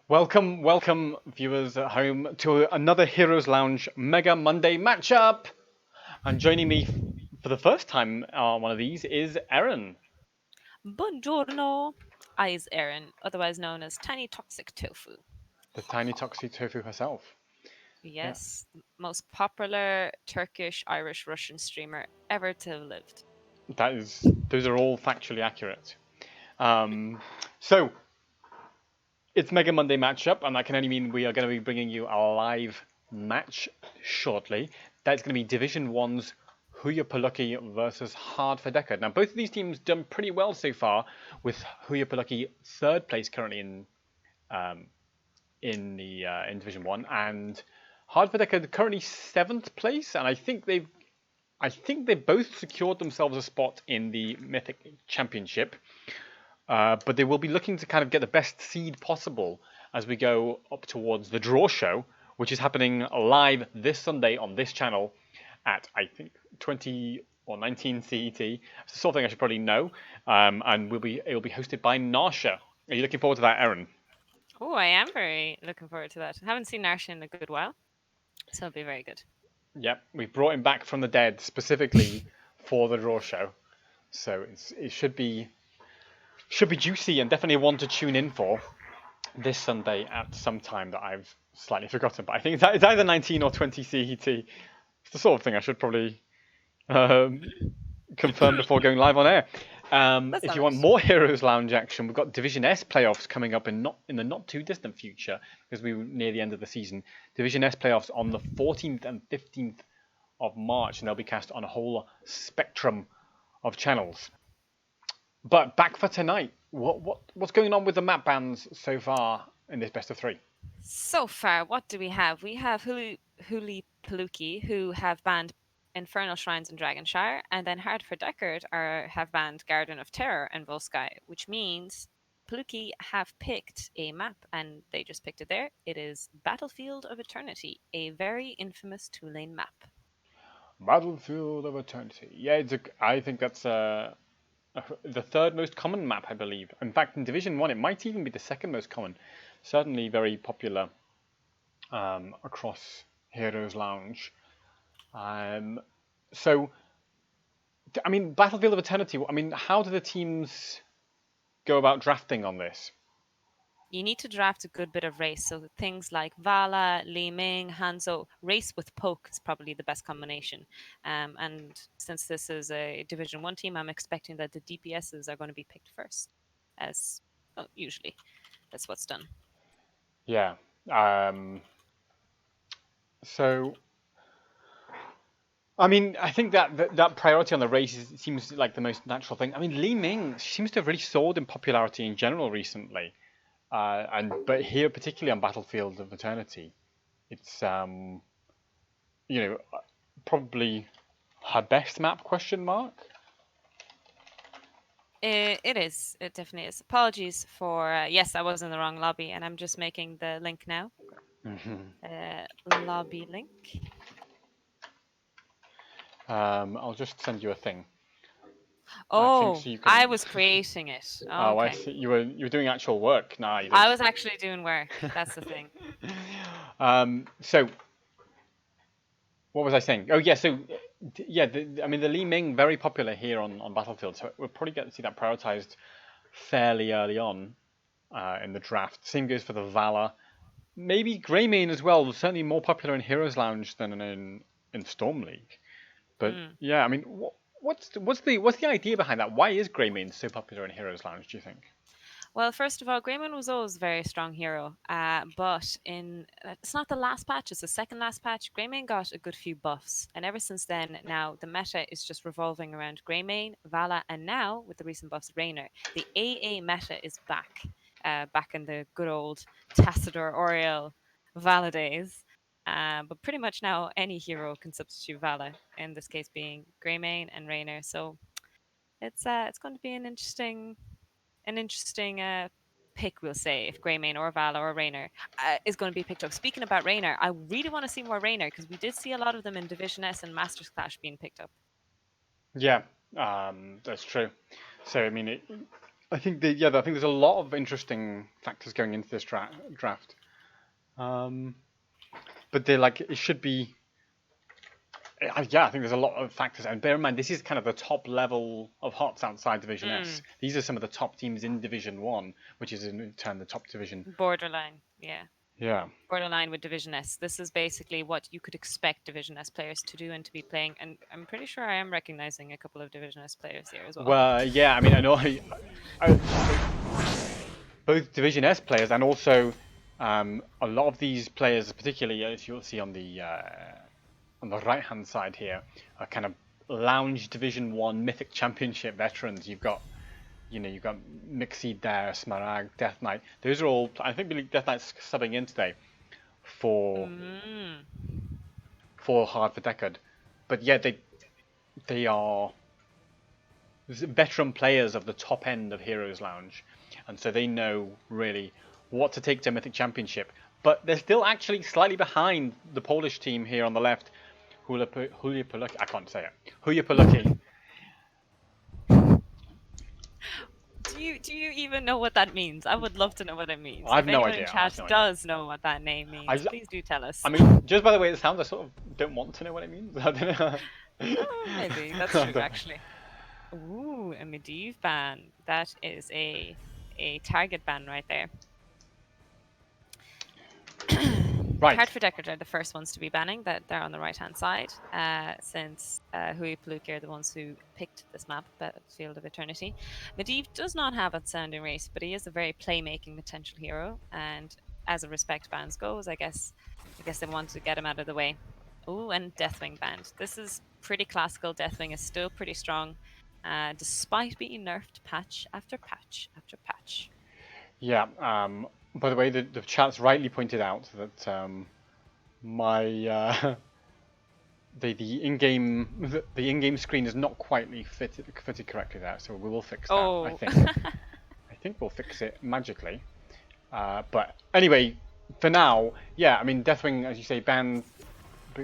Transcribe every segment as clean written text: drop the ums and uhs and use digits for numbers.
Welcome, viewers at home, to another Heroes Lounge Mega Monday matchup. And joining me for the first time on one of these is Erin, Buongiorno! I is Erin, otherwise known as Tiny Toxic Tofu. the tiny toxic tofu herself. Yeah, Yes, the most popular Turkish, Irish, Russian streamer ever to have lived. those are all factually accurate. Um, so it's Mega Monday matchup, and that can only mean we are going to be bringing you a live match shortly. That's going to be Division One's Hooye Polucky versus Hard for Deckard. Now, both of these teams done pretty well so far, with Hooye Polucky third place currently um, in Division One, and Hard for Deckard currently seventh place, and I think they've both secured themselves a spot in the Mythic Championship. But they will be looking to kind of get the best seed possible as we go up towards the draw show, which is happening live this Sunday on this channel at, I think, 20 or 19 CET. It's the sort of thing I should probably know. And it'll be hosted by Narsha. Are you looking forward to that, Erin? Oh, I am very looking forward to that. I haven't seen Narsha in a good while, so it'll be very good. Yep, we brought him back from the dead specifically for the draw show. So it should be juicy and definitely one to tune in for this Sunday at some time that I've slightly forgotten, but I think it's either 19 or 20 CET. It's the sort of thing I should probably um, confirm before going live on air. That's If all you want right. more Heroes Lounge action, we've got Division S playoffs coming up in the not too distant future because we're near the end of the season. Division S playoffs on the 14th and 15th of March, and they'll be cast on a whole spectrum of channels. But back for tonight. What's going on with the map bans so far in this best of three? So far, what do we have? We have Huli Polucky, who have banned Infernal Shrines in Dragonshire, and then Hard for Deckard have banned Garden of Terror and Volsky, which means Polucky have picked a map, and they just picked it there. It is Battlefield of Eternity, a very infamous two-lane map. Battlefield of Eternity. Yeah, I think that's the third most common map, I believe. In fact, in Division 1, it might even be the second most common. Certainly very popular across Heroes Lounge. Um, so, I mean, Battlefield of Eternity, I mean, how do the teams go about drafting on this? You need to draft a good bit of race. So things like Vala, Li Ming, Hanzo, race with poke is probably the best combination. And since this is a Division 1 team, I'm expecting that the DPSs are going to be picked first, as well, usually that's what's done. Yeah. Um, so, I mean, I think that priority on the race seems like the most natural thing. I mean, Li Ming seems to have really soared in popularity in general recently. But here, particularly on Battlefield of Eternity, it's you know probably her best map question mark. It is. It definitely is. Apologies for. Yes, I was in the wrong lobby, and I'm just making the link now. Lobby link. I'll just send you a thing. I think Oh, so you I can. was creating it. Oh, I Okay. see. You were doing actual work. Nah, you I don't. was actually doing work. That's the thing. So what was I saying? Oh yeah, so yeah, I mean the Li Ming very popular here on Battlefield, so we'll probably get to see that prioritized fairly early on in the draft. Same goes for the Valor. Maybe Greymane as well. Certainly more popular in Heroes Lounge than in Storm League. But Mm. yeah, I mean, what's the idea behind that? Why is Greymane so popular in Heroes Lounge? Do you think? Well, first of all, Greyman was always a very strong hero, but in it's not the last patch; it's the second last patch. Greymane got a good few buffs, and ever since then, now the meta is just revolving around Greymane, Vala, and now with the recent buffs, Raynor. The AA meta is back, back in the good old Tassador Oriel Vala days. But pretty much now, any hero can substitute Vala. In this case, being Greymane and Raynor. So it's going to be an interesting pick, we'll say, if Greymane or Vala or Raynor is going to be picked up. Speaking about Raynor, I really want to see more Raynor because we did see a lot of them in Division S and Masters Clash being picked up. Yeah, that's true. So I mean, I think I think there's a lot of interesting factors going into this draft. But they're like it should be. Yeah, I think there's a lot of factors, and bear in mind this is kind of the top level of hots outside Division S. These are some of the top teams in Division One, which is in turn the top division. Borderline, yeah. Yeah. Borderline with Division S. This is basically what you could expect Division S players to do and to be playing. And I'm pretty sure I am recognizing a couple of Division S players here as well. Well, yeah, I mean, I know both Division S players and also a lot of these players, particularly as you'll see on the right-hand side here, are kind of lounge Division One Mythic Championship veterans. You've got Mixie there, Smaragd, Death Knight. Those are all. I think Death Knight's subbing in today for Hard for Deckard, but yeah, they are veteran players of the top end of Heroes Lounge, and so they know really what to take to Mythic Championship. But they're still actually slightly behind the Polish team here on the left. Hooye Polucky. I can't say it. Hooye Polucky. Do you even know what that means? I would love to know what it means. I have no idea. If anyone in chat does know what that name means, please do tell us. I mean, just by the way it sounds, I sort of don't want to know what it means. I don't know. Maybe that's true, actually. Ooh, a Medivh ban. That is a target ban right there. Right. Hard for Deckard are the first ones to be banning. That they're on the right-hand side, since Hooye Polucky are the ones who picked this map, Battlefield of Eternity. Medivh does not have outstanding race, but he is a very playmaking potential hero. And as a respect bans goes, I guess they wanted to get him out of the way. Ooh, and Deathwing banned. This is pretty classical. Deathwing is still pretty strong, despite being nerfed patch after patch after patch. Yeah. By the way, the chat's rightly pointed out that my the in-game screen is not quite fitted correctly there, so we will fix that. Oh. I think we'll fix it magically. But anyway, for now, yeah, I mean Deathwing, as you say, banned,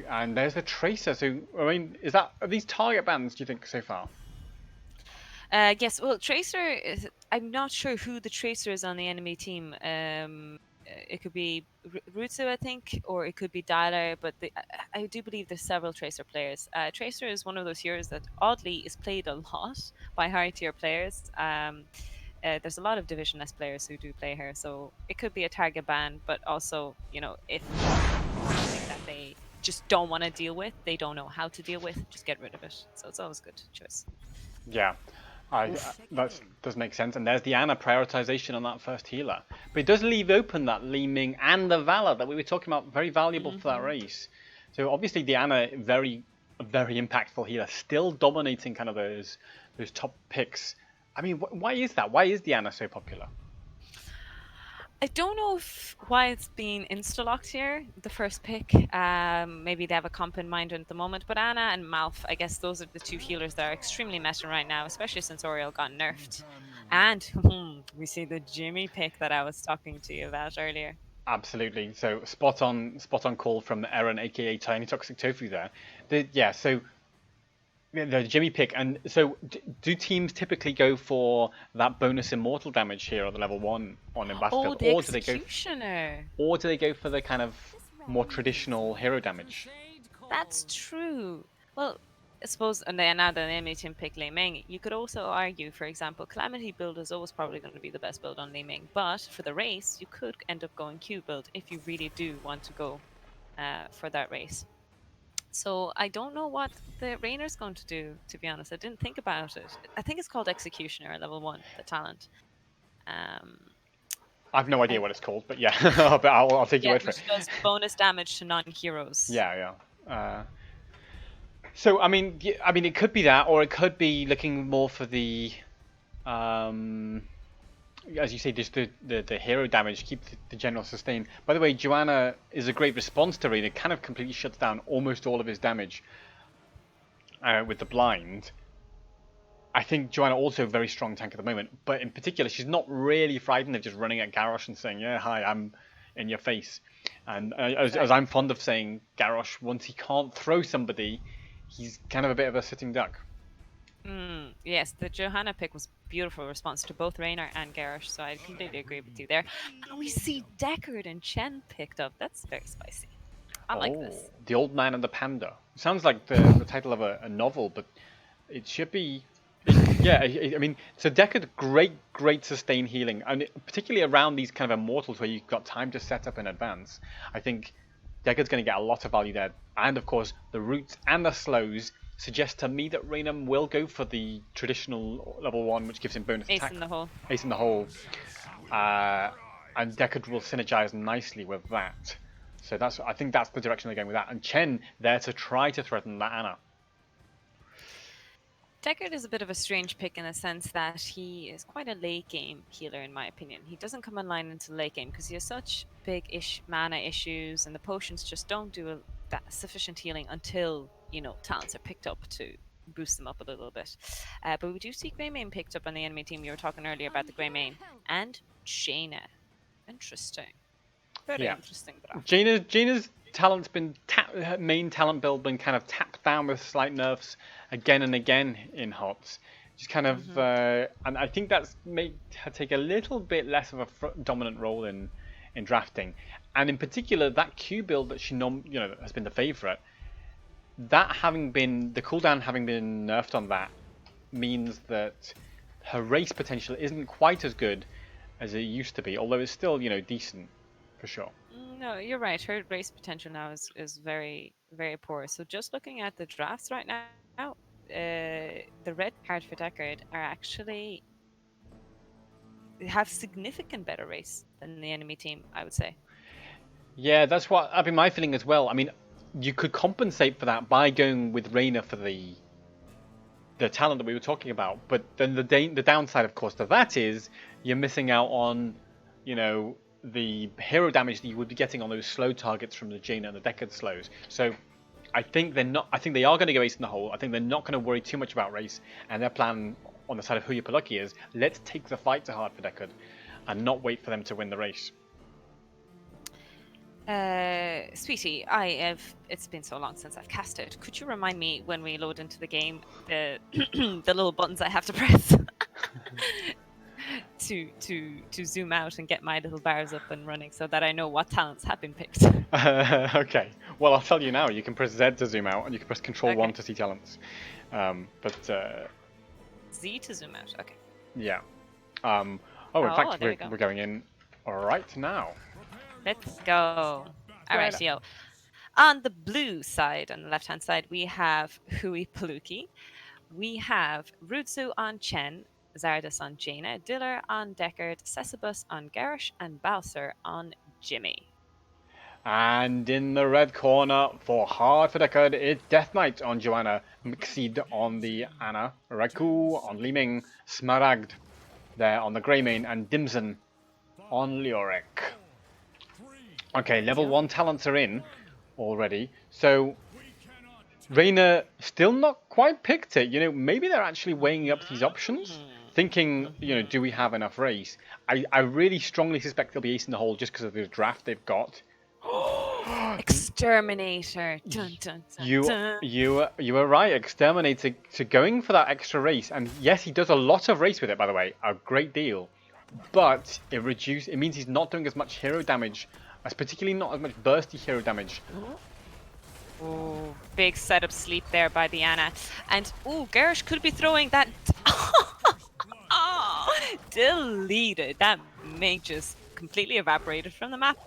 and there's the Tracer. So I mean, are these target bans? Do you think so far? Yes, well, Tracer is. I'm not sure who the Tracer is on the enemy team. It could be Rutsu, I think, or it could be Dialer, but I do believe there's several Tracer players. Tracer is one of those heroes that oddly is played a lot by high tier players. There's a lot of Division S players who do play her, so it could be a target ban, but also, if something that they just don't want to deal with, they don't know how to deal with, just get rid of it. So it's always a good choice. Yeah. That does make sense, and there's the Ana prioritization on that first healer, but it does leave open that Li Ming and the Valor that we were talking about, very valuable for that race. So obviously the Ana, very impactful healer, still dominating kind of those top picks. I mean, why is that? Why is the Ana so popular? I don't know why it's being insta-locked here, the first pick. Maybe they have a comp in mind at the moment. But Ana and Malf, I guess those are the two healers that are extremely meta right now, especially since Oriel got nerfed. And we see the Jimmy pick that I was talking to you about earlier. Absolutely. So spot on call from Aaron, aka Tiny Toxic Tofu there. So the Jimmy pick, and so do teams typically go for that bonus immortal damage here on the level 1 on Battlefield, or do they go for the kind of more traditional hero damage? That's true. Well, I suppose, and then now the enemy team pick Li Ming, you could also argue, for example, Calamity build is always probably going to be the best build on Li Ming, but for the race, you could end up going Q build if you really do want to go for that race. So I don't know what the Rainer's going to do, to be honest. I didn't think about it. I think it's called Executioner at level 1, the talent. I've no idea what it's called, but yeah, but I'll take your word for it. Which does bonus damage to non-heroes. Yeah. So I mean, it could be that, or it could be looking more for the, as you say, just the hero damage, keep the general sustain. By the way, Joanna is a great response to Rain. It kind of completely shuts down almost all of his damage with the blind. I think Joanna also a very strong tank at the moment, but in particular, she's not really frightened of just running at Garrosh and saying, "Yeah, hi, I'm in your face." And as I'm fond of saying, Garrosh, once he can't throw somebody, he's kind of a bit of a sitting duck. Yes, the Johanna pick was beautiful response to both Raynor and Garrosh, so I completely agree with you there. And we see Deckard and Chen picked up. That's very spicy. I like Oh, this. The Old Man and the Panda. Sounds like the title of a novel, but it should be. Yeah, I mean, so Deckard, great sustain healing, and particularly around these kind of immortals where you've got time to set up in advance. I think Deckard's going to get a lot of value there, and of course the roots and the slows suggest to me that Raynham will go for the traditional level 1, which gives him bonus Ace attack, in the hole. ace in the hole, uh, and Deckard will synergize nicely with that. So I think that's the direction they're going with that. And Chen there to try to threaten that Anna. Deckard is a bit of a strange pick in the sense that he is quite a late game healer, in my opinion. He doesn't come online into late game because he has such big mana issues, and the potions just don't do that sufficient healing until talents are picked up to boost them up a little bit. But we do see Greymane picked up on the enemy team. You were talking earlier about the Greymane and Jaina. Interesting. Very interesting. Jaina's talent's been her main talent build been kind of tapped down with slight nerfs again and again in HOTS. Just kind of, and I think that's made her take a little bit less of a dominant role in drafting, and in particular that Q build that she has been the favorite. That having been the cooldown having been nerfed on that means that her race potential isn't quite as good as it used to be, although it's still decent for sure. No, you're right. Her race potential now is very, very poor. So just looking at the drafts right now, the red card for Deckard are actually have significant better race than the enemy team, I would say. Yeah, that's what I've been my feeling as well. I mean, you could compensate for that by going with Raynor for the talent that we were talking about, but then the downside, of course, to that is you're missing out on, the hero damage that you would be getting on those slow targets from the Jaina and the Deckard slows. So I think they're not. I think they are going to go ace in the hole. I think they're not going to worry too much about race, and their plan on the side of Hooye Polucky is let's take the fight to heart for Deckard, and not wait for them to win the race. Sweetie, it's been so long since I've casted. Could you remind me when we load into the game the the little buttons I have to press to zoom out and get my little bars up and running so that I know what talents have been picked? Okay. Well, I'll tell you now. You can press Z to zoom out, and you can press Control 1 to see talents. Z to zoom out. Okay. Yeah. In fact, we're going in right now. Let's go. All right, yo. On the blue side, on the left-hand side, we have Hooye Polucky. We have Rudzu on Chen, Zardas on Jaina, Diller on Deckard, Cecibus on Garrosh, and Balser on Jimmy. And in the red corner, for hard for Deckard, it's Death Knight on Joanna, Mixid on the Anna, Raku on Liming, Smaragd there on the Greymane, and Dimson on Leoric. Okay, level 1 talents are in already, so Raynor still not quite picked it. Maybe they're actually weighing up these options, thinking, do we have enough race? I really strongly suspect they'll be ace in the hole just because of the draft they've got. Exterminator. Dun, dun, dun, dun. You were right, Exterminator to going for that extra race, and yes, he does a lot of race with it, by the way, a great deal. But it means he's not doing as much hero damage, particularly not as much bursty hero damage. Oh, big setup sleep there by the Anna. And, Garrosh could be throwing that... deleted. That mate just completely evaporated from the map.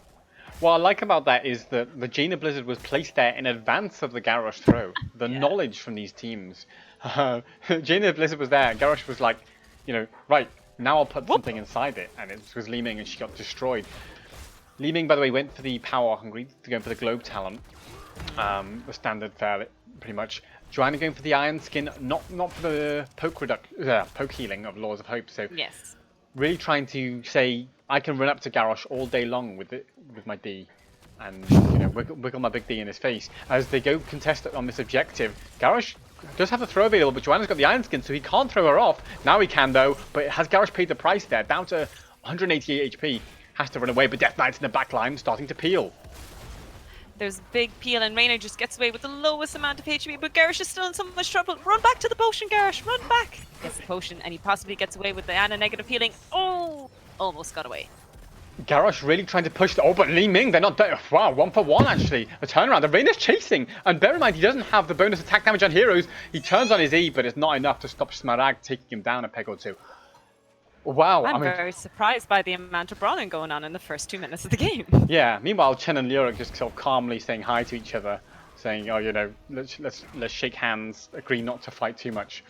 What I like about that is that the Jaina Blizzard was placed there in advance of the Garrosh throw. The knowledge from these teams. Jaina Blizzard was there, Garrosh was like, right, now I'll put something inside it. And it was Liming and she got destroyed. Liming, by the way, went for the power hungry to go for the globe talent. The standard fare, pretty much. Joanna going for the iron skin, not for the poke healing of Laws of Hope. So yes, really trying to say I can run up to Garrosh all day long with my D, and wiggle my big D in his face as they go contest on this objective. Garrosh does have the throw available, but Joanna's got the iron skin, so he can't throw her off. Now he can though, but has Garrosh paid the price there? Down to 188 HP, has to run away, but Death Knight's in the back line starting to peel. There's a big peel, and Reina just gets away with the lowest amount of HP, but Garish is still in so much trouble. Run back to the potion, Garish, run back! Gets the potion, and he possibly gets away with the Ana negative healing. Oh! Almost got away. Garrosh really trying to push oh, but Li Ming, they're not there. Wow, 1 for 1 actually. A turnaround. The Reina's chasing. And bear in mind, he doesn't have the bonus attack damage on heroes. He turns on his E, but it's not enough to stop Smaragd taking him down a peg or two. Wow, I'm very surprised by the amount of brawling going on in the first 2 minutes of the game. Yeah, meanwhile, Chen and Lyric just sort of calmly saying hi to each other, saying, oh, you know, let's shake hands, agree not to fight too much.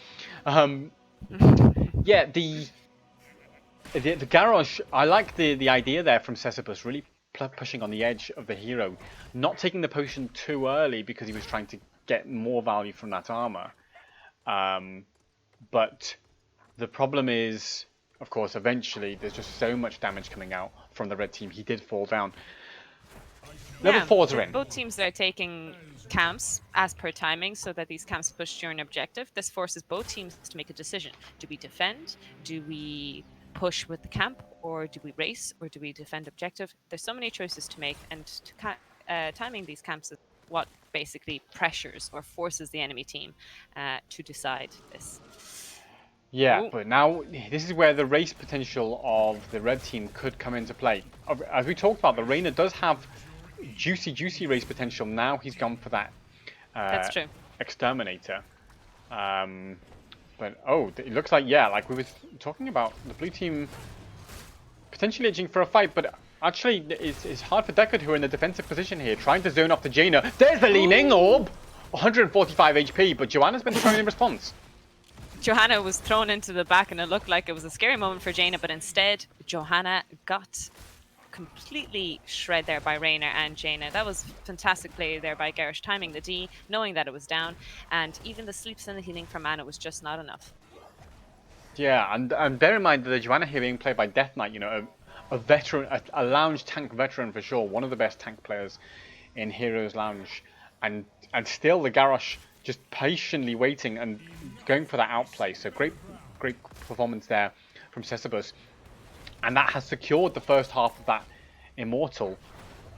Yeah, the Garrosh, I like the idea there from Cesopus, really pushing on the edge of the hero, not taking the potion too early because he was trying to get more value from that armor. But the problem is, of course, eventually there's just so much damage coming out from the red team. He did fall down. Level 4s are in. Both teams are taking camps as per timing so that these camps push during objective. This forces both teams to make a decision. Do we defend? Do we push with the camp? Or do we race? Or do we defend objective? There's so many choices to make, and timing these camps is what basically pressures or forces the enemy team to decide this. Yeah, but now this is where the race potential of the red team could come into play. As we talked about, the Reina does have juicy race potential. Now he's gone for that That's true. Exterminator. But oh, it looks like, yeah, like we were talking about, the blue team potentially edging for a fight, but actually it's hard for Deckard, who are in the defensive position here, trying to zone off the Jaina. There's the Li Ming orb! 145 HP, but Joanna's been thrown in response. Johanna was thrown into the back, and it looked like it was a scary moment for Jaina, but instead Johanna got completely shred there by Reina and Jaina. That was fantastic play there by Garish, timing the D, knowing that it was down, and even the sleeps and the healing from Ana was just not enough. Yeah, and bear in mind that the Joanna here being played by Death Knight, you know, a veteran, a lounge tank veteran for sure, one of the best tank players in Heroes Lounge, and still the Garrosh just patiently waiting and going for that outplay. So great performance there from Cesopus. And that has secured the first half of that Immortal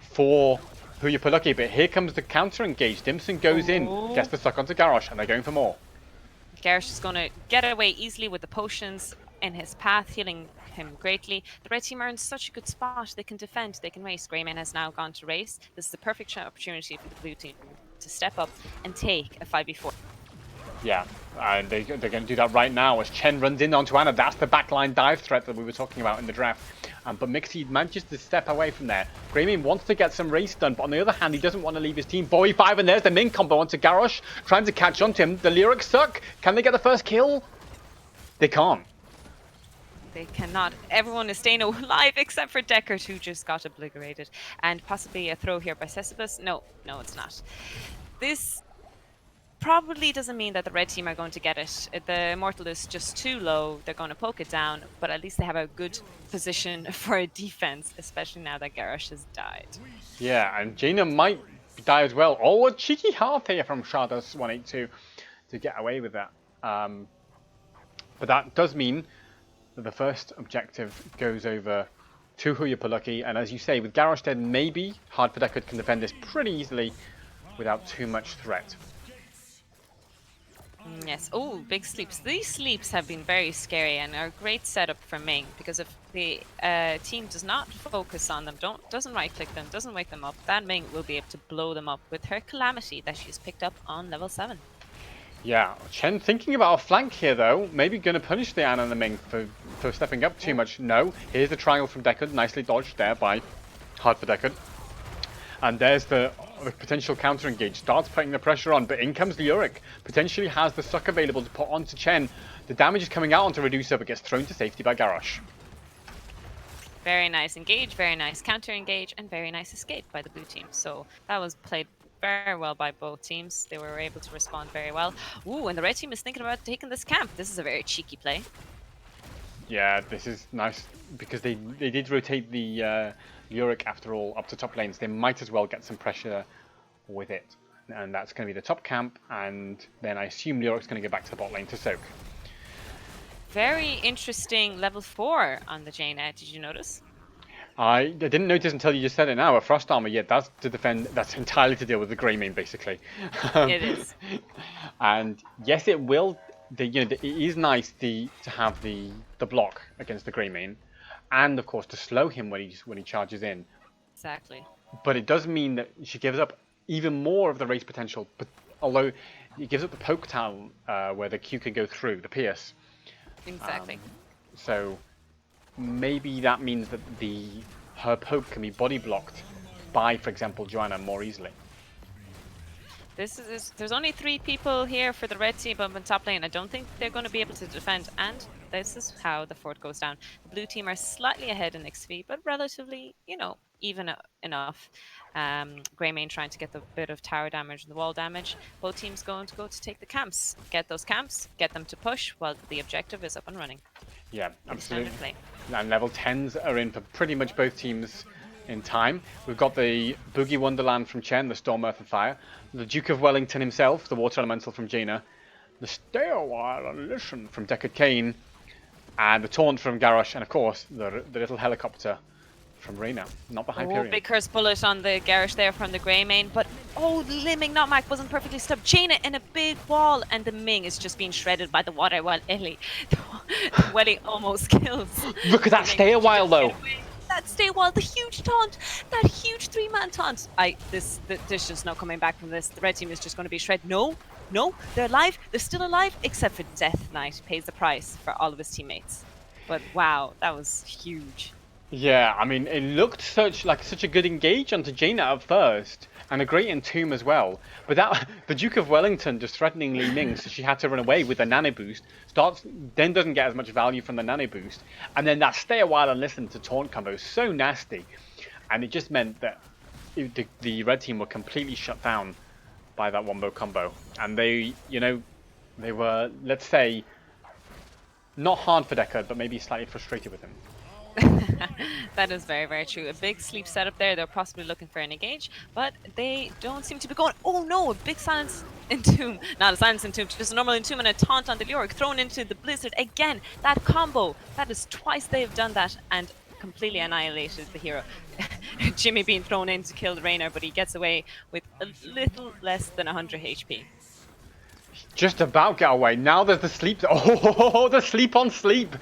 for Hooye Polucky. But here comes the counter engage. Dimson goes in, gets the suck onto Garrosh, and they're going for more. Garrosh is going to get away easily with the potions in his path, healing him greatly. The red team are in such a good spot. They can defend, they can race. Greyman has now gone to race. This is the perfect opportunity for the blue team to step up and take a 5v4. Yeah, and they're going to do that right now as Chen runs in onto Ana. That's the backline dive threat that we were talking about in the draft. But Mixie manages to step away from there. Greyman wants to get some race done, but on the other hand, he doesn't want to leave his team. 45, and there's the Ming combo onto Garrosh, trying to catch onto him. The Lyrics suck. Can they get the first kill? They can't. They cannot. Everyone is staying alive except for Deckard, who just got obliterated. And possibly a throw here by Cesopus. No, it's not. This probably doesn't mean that the red team are going to get it. The Immortal is just too low. They're going to poke it down, but at least they have a good position for a defense, especially now that Garrosh has died. Yeah, and Jaina might die as well. Oh, a cheeky half here from Shardos 182 to get away with that. But that does mean that the first objective goes over to Hooye Polucky, and as you say, with Garrosh dead, maybe Hard for Deckard can defend this pretty easily without too much threat. Yes. Oh, big sleeps. These sleeps have been very scary and are a great setup for Ming, because if the team does not focus on them, doesn't right click them, doesn't wake them up, that Ming will be able to blow them up with her Calamity that she's picked up on level 7. Yeah, Chen thinking about a flank here though, maybe going to punish the Ana and the Ming for stepping up too much. No, here's the triangle from Deckard, nicely dodged there by Hard for Deckard. And there's the potential counter engage, starts putting the pressure on, but in comes Lyric, potentially has the suck available to put onto Chen. The damage is coming out onto Reducer, but gets thrown to safety by Garrosh. Very nice engage, very nice counter engage, and very nice escape by the blue team. So that was played very well by both teams. They were able to respond very well. Ooh, and the red team is thinking about taking this camp. This is a very cheeky play. Yeah, this is nice because they did rotate the Lyric after all up to top lanes. They might as well get some pressure with it. And that's going to be the top camp, and then I assume Lyric's going to go back to the bot lane to soak. Very interesting level 4 on the Jaina, did you notice? I didn't notice until you just said it now. A frost armor, yeah, that's to defend. That's entirely to deal with the Greymane, basically. Um, It is. and yes, it will. It is nice to have the block against the Greymane, and of course to slow him when he charges in. Exactly. But it does mean that she gives up even more of the race potential. But although it gives up the poke talent where the Q can go through the pierce, Exactly. so maybe that means that her poke can be body blocked by, for example, Joanna more easily. There's only 3 people here for the red team up in top lane. I don't think they're going to be able to defend, and this is how the fort goes down. The blue team are slightly ahead in XP, but relatively, even enough. Greymane trying to get the bit of tower damage and the wall damage. Both teams going to go to take the camps. Get those camps, get them to push while the objective is up and running. Yeah, absolutely. Play. And level 10s are in for pretty much both teams in time. We've got the Boogie Wonderland from Chen, the Storm, Earth and Fire. The Duke of Wellington himself, the Water Elemental from Jaina. The Stay a While and Listen from Deckard Cain. And the Taunt from Garrosh. And of course, the little helicopter from Reyna, not the Hyperion. Big curse bullet on the Garrosh there from the Greymane, but Limming Nutmeg wasn't perfectly stubbed. Jaina in a big wall, and the Ming is just being shredded by the water while Ellie almost kills. Look at that Stay a While though. That Stay a While, the huge taunt, that huge 3-man taunt. There's just no coming back from this. The red team is just going to be shredded. No, they're alive. They're still alive, except for Death Knight pays the price for all of his teammates. But wow, that was huge. Yeah, I mean, it looked such a good engage onto Jaina at first, and a great entomb as well. But the Duke of Wellington just threatening Li Ming, so she had to run away with the nano boost. Then doesn't get as much value from the nano boost, and then that Stay a While and Listen to taunt combo is so nasty, and it just meant that the red team were completely shut down by that wombo combo, and they were, let's say, not hard for Deckard, but maybe slightly frustrated with him. That is very, very true. A big sleep setup there. They're possibly looking for an engage, but they don't seem to be going. Oh no, a big silence entomb. Not a silence entomb, just a normal entomb and a taunt on the Leoric thrown into the blizzard. Again, that combo. That is twice they've done that and completely annihilated the hero. Jimmy being thrown in to kill the Rainer, but he gets away with a little less than 100 HP. Just about get away. Now there's the sleep. Oh, the sleep on sleep.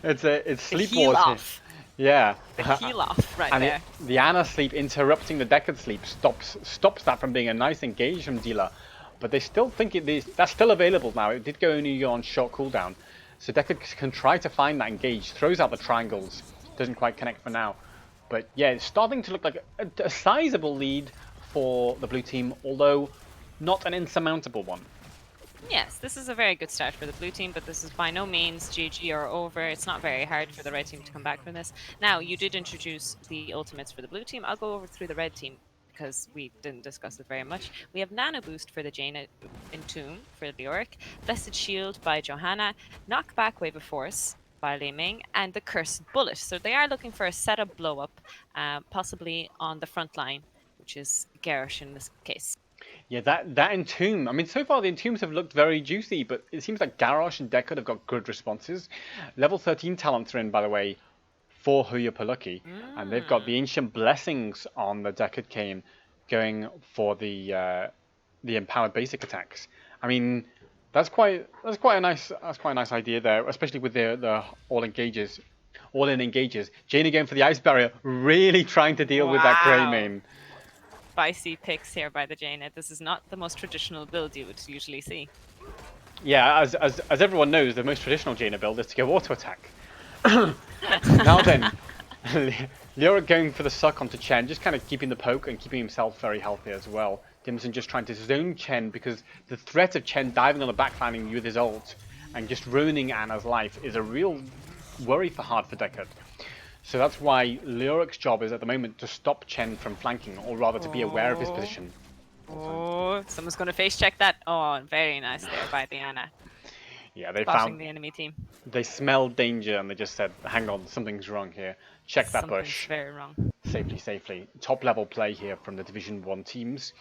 It's sleep heal wars off. Here. Yeah. The heal off right and there. The Ana sleep interrupting the Deckard sleep stops that from being a nice engage from Dila. But they still think that's still available now. It did only on short cooldown. So Deckard can try to find that engage. Throws out the triangles. Doesn't quite connect for now. But yeah, it's starting to look like a sizable lead for the blue team, although not an insurmountable one. Yes, this is a very good start for the blue team, but this is by no means GG or over. It's not very hard for the red team to come back from this. Now, you did introduce the ultimates for the blue team. I'll go over through the red team because we didn't discuss it very much. We have Nano Boost for the Jaina Entomb for Leoric, Blessed Shield by Johanna, Knockback Wave of Force by Li Ming, and the Cursed Bullet. So they are looking for a setup blow-up, possibly on the front line, which is Garrosh in this case. Yeah, that Entomb. I mean, so far the Entombs have looked very juicy, but it seems like Garrosh and Deckard have got good responses. Level 13 talents are in, by the way, for Hooye Polucky, and they've got the Ancient Blessings on the Deckard Cain going for the empowered basic attacks. I mean, that's quite a nice idea there, especially with the all in engages. Jaina going for the ice barrier, really trying to deal with that Greymane. Spicy picks here by the Jaina. This is not the most traditional build you would usually see. Yeah, as everyone knows, the most traditional Jaina build is to go auto attack. Now then, Leoric going for the suck onto Chen, just kind of keeping the poke and keeping himself very healthy as well. Dimson just trying to zone Chen because the threat of Chen diving on the backlining with his ult and just ruining Ana's life is a real worry for Deckard. So that's why Leoric's job is at the moment to stop Chen from flanking, or rather to be aware of his position. Oh, someone's going to face check that. Oh, very nice there by the Ana. Yeah, they Spotting found the enemy team. They smelled danger and they just said, "Hang on, something's wrong here. Check that Something's bush." very wrong. Safely. Top level play here from the Division 1 teams.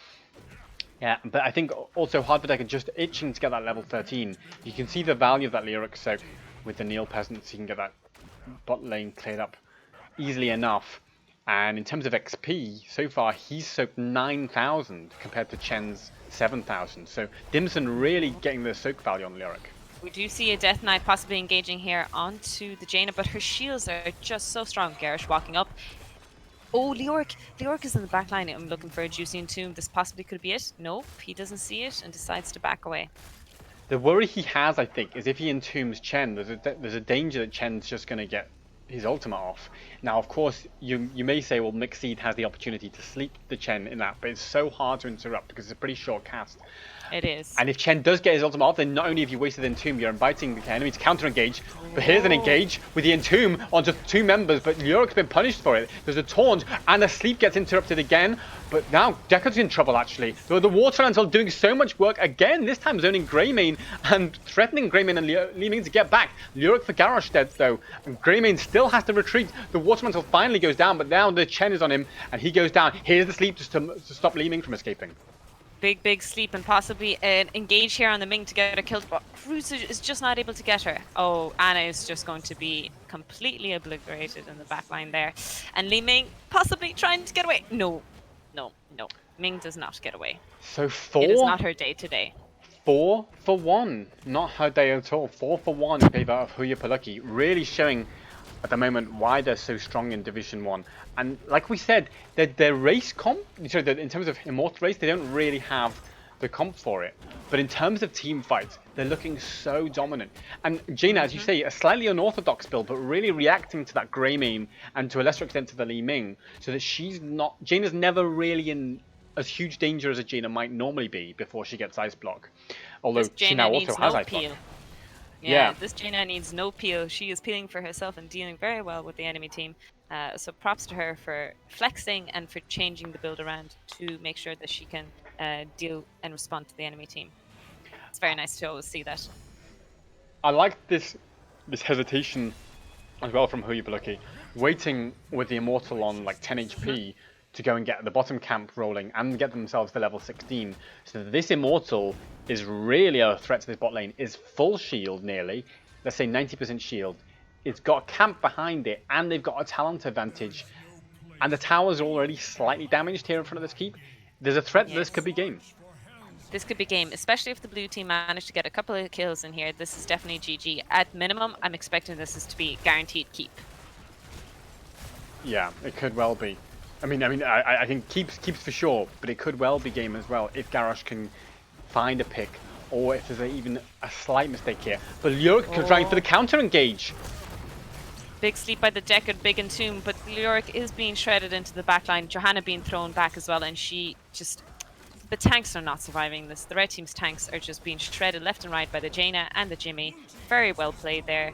Yeah, but I think also Deckard just itching to get that level 13. You can see the value of that Leoric soak with the Neil Peasants. You can get that bot lane cleared up easily enough. And in terms of XP, so far he's soaked 9,000 compared to Chen's 7,000. So Dimson really getting the soak value on Lyric. We do see a Death Knight possibly engaging here onto the Jaina, but her shields are just so strong. Garrosh walking up. Oh, Leoric. Leoric is in the back line. I'm looking for a Juicy Entomb. This possibly could be it. Nope, he doesn't see it and decides to back away. The worry he has, I think, is if he entombs Chen, there's a danger that Chen's just going to get his ultimate off. Now, of course, you may say, well, Mixseed has the opportunity to sleep the Chen in that, but it's so hard to interrupt because it's a pretty short cast. It is. And if Chen does get his ultimate off, then not only have you wasted Entomb, you're inviting the enemy to counter-engage, but here's an engage with the Entomb onto two members, but Luric's been punished for it. There's a taunt, and the sleep gets interrupted again, but now Deckard's in trouble, actually. The Water Elemental doing so much work again, this time zoning Greymane and threatening Greymane and Li Ming to get back. Luric for Garrosh dead, though, and Greymane still has to retreat. The Water Elemental finally goes down, but now the Chen is on him, and he goes down. Here's the sleep just to stop Li Ming from escaping. Big sleep and possibly an engage here on the Ming to get her killed, but Cruz is just not able to get her. Oh, Anna is just going to be completely obliterated in the back line there. And Li Ming possibly trying to get away. No. Ming does not get away. So it is not her day today. 4 for 1. Not her day at all. 4 for 1 in favour of Hooye Polucky. Really showing at the moment why they're so strong in Division 1. And like we said, their race comp, so in terms of Immortal race, they don't really have the comp for it. But in terms of team fights, they're looking so dominant. And Jaina, as you say, a slightly unorthodox build, but really reacting to that Greymane and to a lesser extent to the Li Ming, so that Jaina's never really in as huge danger as a Jaina might normally be before she gets Ice Block. Although she now also has Ice Block. Yeah, this Jaina needs no peel. She is peeling for herself and dealing very well with the enemy team. So props to her for flexing and for changing the build around to make sure that she can deal and respond to the enemy team. It's very nice to always see that. I like this hesitation as well from Hooye Polucky, waiting with the Immortal on like 10 HP to go and get the bottom camp rolling and get themselves to level 16. So this Immortal is really a threat to this bot lane, is full shield nearly, let's say 90% shield. It's got a camp behind it and they've got a talent advantage. And the tower's already slightly damaged here in front of this keep. There's a threat that this could be game. This could be game, especially if the blue team managed to get a couple of kills in here. This is definitely GG. At minimum, I'm expecting this is to be guaranteed keep. Yeah, it could well be. I think keeps for sure, but it could well be game as well if Garrosh can find a pick, or if there's even a slight mistake here. But Lyric trying for the counter engage. Big sleep by the Deckard, big Entomb, but Lyric is being shredded into the backline. Johanna being thrown back as well, and she just... The tanks are not surviving this. The red team's tanks are just being shredded left and right by the Jaina and the Jimmy. Very well played there.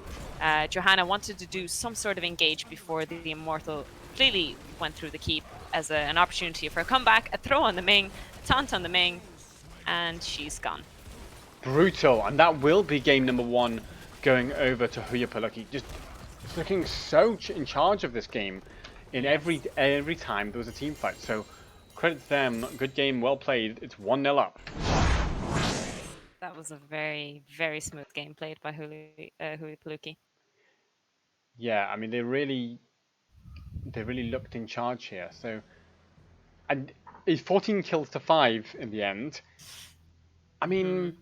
Johanna wanted to do some sort of engage before the Immortal completely went through the keep as an opportunity for a comeback, a throw on the Ming, a taunt on the Ming, and she's gone. Brutal, and that will be game number 1 going over to Hooye Polucky. Just looking so in charge of this game in every time there was a team fight. So credit to them, good game, well played. It's 1-0 up. That was a very, very smooth game played by Hooye Polucky. Yeah, I mean they really looked in charge here. So, and it's 14 kills to 5 in the end. I mean,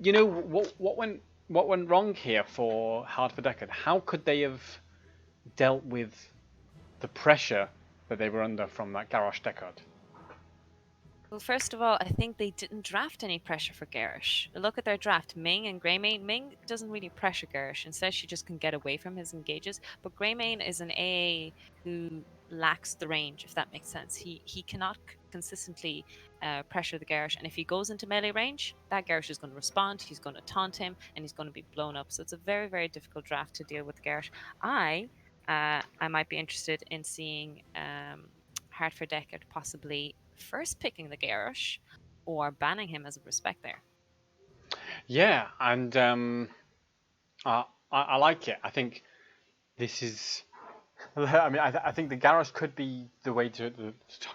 you know what went wrong here for Hard for Deckard? How could they have dealt with the pressure that they were under from that Garrosh Deckard? Well, first of all, I think they didn't draft any pressure for Garrosh. Look at their draft, Ming and Greymane. Ming doesn't really pressure Garrosh. Instead, she just can get away from his engages. But Greymane is an AA who lacks the range, if that makes sense. He cannot consistently pressure the Garrosh. And if he goes into melee range, that Garrosh is going to respond, he's going to taunt him, and he's going to be blown up. So it's a very, very difficult draft to deal with Garrosh. I might be interested in seeing Hard for Deckard possibly first picking the Garrosh or banning him as a respect there. Yeah, and I like it. I think this is... I mean, I think the Garrosh could be the way to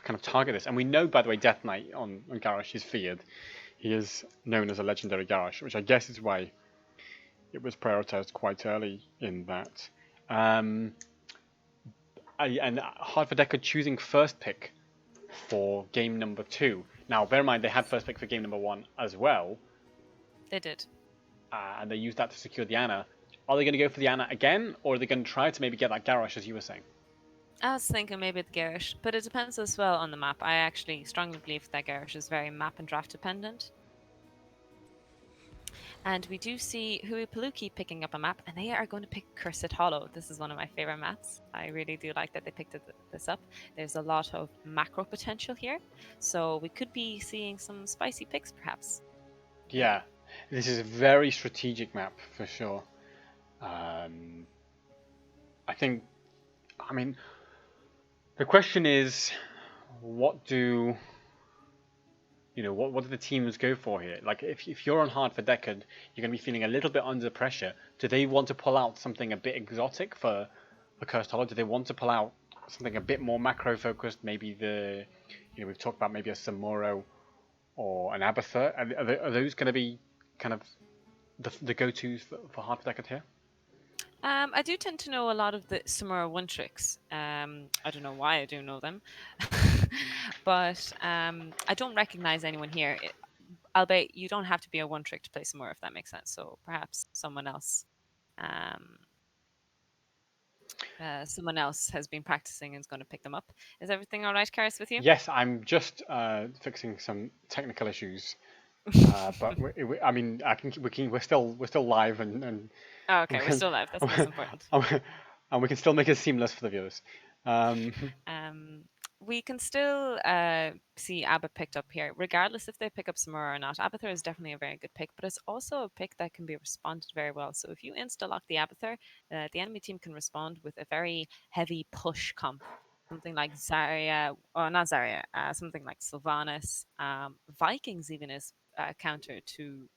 kind of target this. And we know, by the way, Death Knight on Garrosh is feared. He is known as a legendary Garrosh, which I guess is why it was prioritized quite early in that. and hard for Deckard choosing first pick for game number 2. Now, bear in mind they had first pick for game number 1 as well, They did. and they used that to secure the Anna. Are they going to go for the Anna again, or are they going to try to maybe get that Garrosh, as you were saying? I was thinking maybe the Garish, but it depends as well on the map. I actually strongly believe that Garish is very map and draft dependent. And we do see Hooye Polucky picking up a map, and they are going to pick Cursed Hollow. This is one of my favorite maps. I really do like that they picked this up. There's a lot of macro potential here, so we could be seeing some spicy picks, perhaps. Yeah, this is a very strategic map for sure. I mean, the question is, what do the teams go for here? Like, if you're on hard for Deckard, you're going to be feeling a little bit under pressure. Do they want to pull out something a bit exotic for Cursed Hollow? Do they want to pull out something a bit more macro focused? Maybe we've talked about maybe a Samuro or an Abathur. Are those going to be kind of the go-tos for hard for Deckard here? I do tend to know a lot of the Samura one tricks. I don't know why I do know them, but I don't recognize anyone here. Albeit you don't have to be a one trick to play Samura, if that makes sense. So perhaps someone else has been practicing and is going to pick them up. Is everything all right, Karis, with you? Yes, I'm just fixing some technical issues. But we're still live and Oh, okay, we're still live. That's the most important. And we can still make it seamless for the viewers. We can still see Abba picked up here, regardless if they pick up Samura or not. Abathur is definitely a very good pick, but it's also a pick that can be responded very well. So if you insta-lock the Abathur, the enemy team can respond with a very heavy push comp. Something like Zarya, or not Zarya, something like Sylvanas. Vikings even is counter to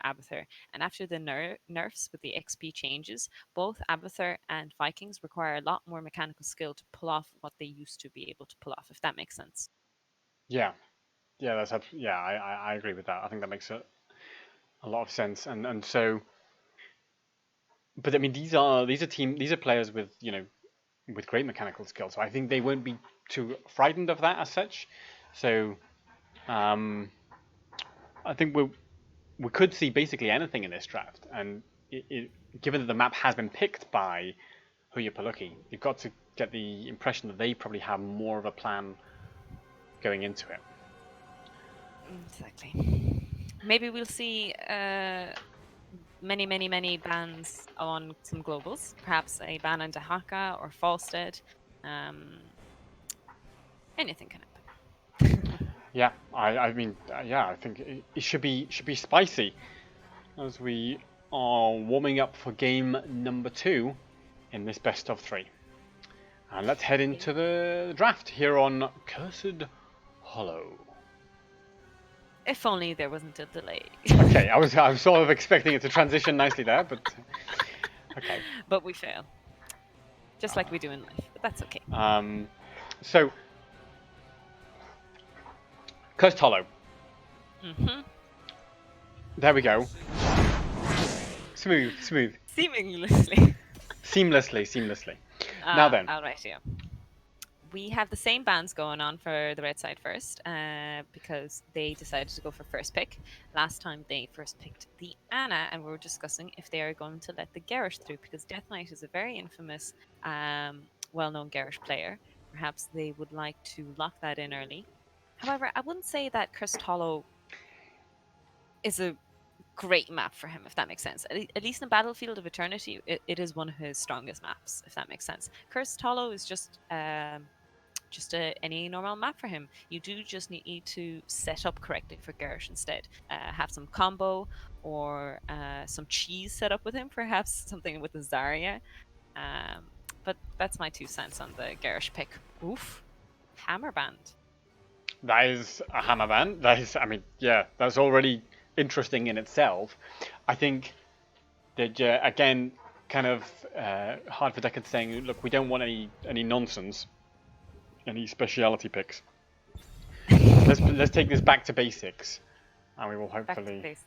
Abathur. And after the nerfs with the XP changes, both Abathur and Vikings require a lot more mechanical skill to pull off what they used to be able to pull off, if that makes sense. Yeah, I agree with that. I think that makes a lot of sense. And so, but I mean, these are players with with great mechanical skill. So I think they won't be too frightened of that as such. So, I think we could see basically anything in this draft, and given that the map has been picked by Hooye Polucky, you've got to get the impression that they probably have more of a plan going into it. Exactly. Maybe we'll see many bans on some globals. Perhaps a ban on Dahaka or Falstead. Anything can happen. Yeah, I think it should be spicy as we are warming up for game number 2 in this best of 3. And let's head into the draft here on Cursed Hollow. If only there wasn't a delay. Okay, I was sort of expecting it to transition nicely there, but okay. But we fail, just like we do in life. But that's okay. So Cursed Hollow. There we go. Smooth. Seamlessly. Now then. All right, yeah. We have the same bans going on for the red side first, because they decided to go for first pick. Last time they first picked the Anna, and we were discussing if they are going to let the Garish through, because Death Knight is a very infamous, well-known Garish player. Perhaps they would like to lock that in early. However, I wouldn't say that Cursed Hollow is a great map for him, if that makes sense. At least in Battlefield of Eternity, it is one of his strongest maps, if that makes sense. Cursed Hollow is just any normal map for him. You do just need to set up correctly for Garish instead. Have some combo or some cheese set up with him, perhaps something with the Zarya. But that's my 2 cents on the Garish pick. Oof. Hammer band. That is a hammer band. That's already interesting in itself. I think that again, kind of hard for Deckard saying, look, we don't want any nonsense, any speciality picks. let's take this back to basics, and we will hopefully.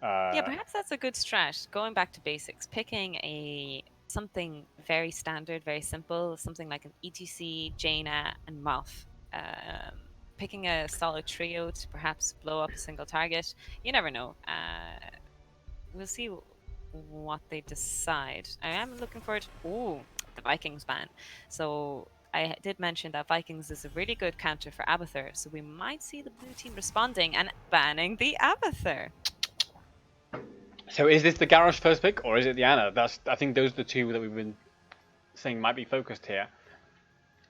Yeah, perhaps that's a good strat. Going back to basics, picking a something very standard, very simple, something like an ETC, Jaina, and Moth. Picking a solid trio to perhaps blow up a single target. You never know. We'll see what they decide. I am looking forward to the Vikings ban. So I did mention that Vikings is a really good counter for Abathur, so we might see the blue team responding and banning the Abathur. So is this the Garrosh first pick, or is it the Ana? I think those are the two that we've been saying might be focused here.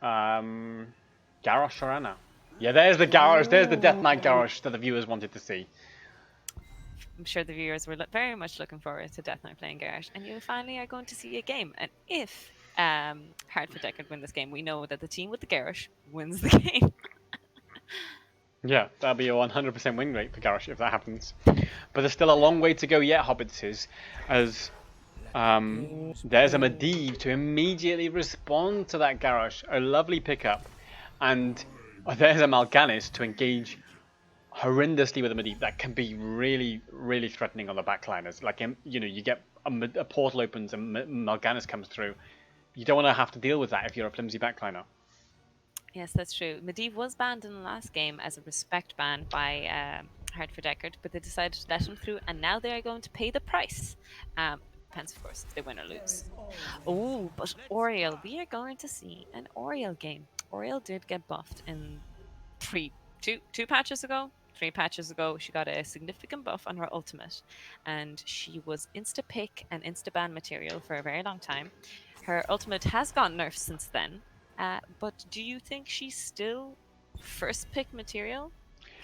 Garrosh or Ana? Yeah, there's the Garrosh. There's the Death Knight Garrosh that the viewers wanted to see. I'm sure the viewers were very much looking forward to Death Knight playing Garrosh, and you finally are going to see a game. And if Hard for Deckard win this game, we know that the team with the Garrosh wins the game. Yeah, that'll be a 100% win rate for Garrosh if that happens. But there's still a long way to go yet, Hobbitses, as there's a Medivh to immediately respond to that Garrosh. A lovely pickup. And there's a Mal'Ganis to engage horrendously with a Medivh. That can be really, really threatening on the backliners. Like, you know, you get a portal opens and Mal'Ganis comes through. You don't want to have to deal with that if you're a flimsy backliner. Yes, that's true. Medivh was banned in the last game as a respect ban by Hard for Deckard, but they decided to let him through, and now they are going to pay the price. Depends, of course, if they win or lose. Oh, but Oriel, we are going to see an Oriel game. Oriel did get buffed in two patches ago. 3 patches ago, she got a significant buff on her ultimate, and she was insta-pick and insta-ban material for a very long time. Her ultimate has gotten nerfed since then. But do you think she's still first pick material,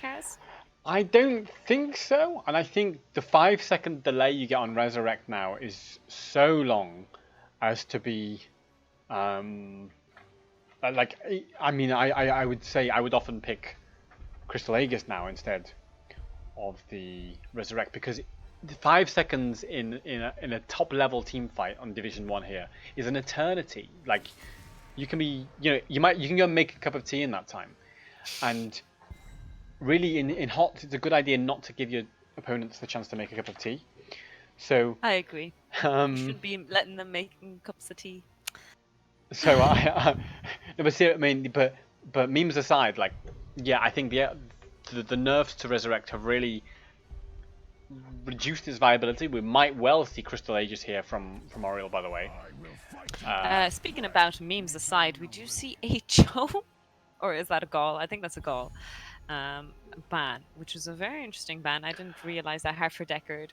Kaz? I don't think so, and I think the 5-second delay you get on Resurrect now is so long as to be, like, I mean, I would say I would often pick Crystal Aegis now instead of the Resurrect, because the 5 seconds in a top level team fight on Division 1 here is an eternity. Like, you can be, you know, you can go and make a cup of tea in that time, and really in HOT it's a good idea not to give your opponents the chance to make a cup of tea. So I agree. You shouldn't be letting them making cups of tea. So but memes aside, like, yeah, I think the nerfs to Resurrect have really reduced its viability. We might well see Crystal Aegis here from Oriel, by the way. Speaking about memes aside, we do see a Joe, or is that a Gaul? I think that's a Gaul. Ban, which was a very interesting ban. I didn't realize that Hard for Deckard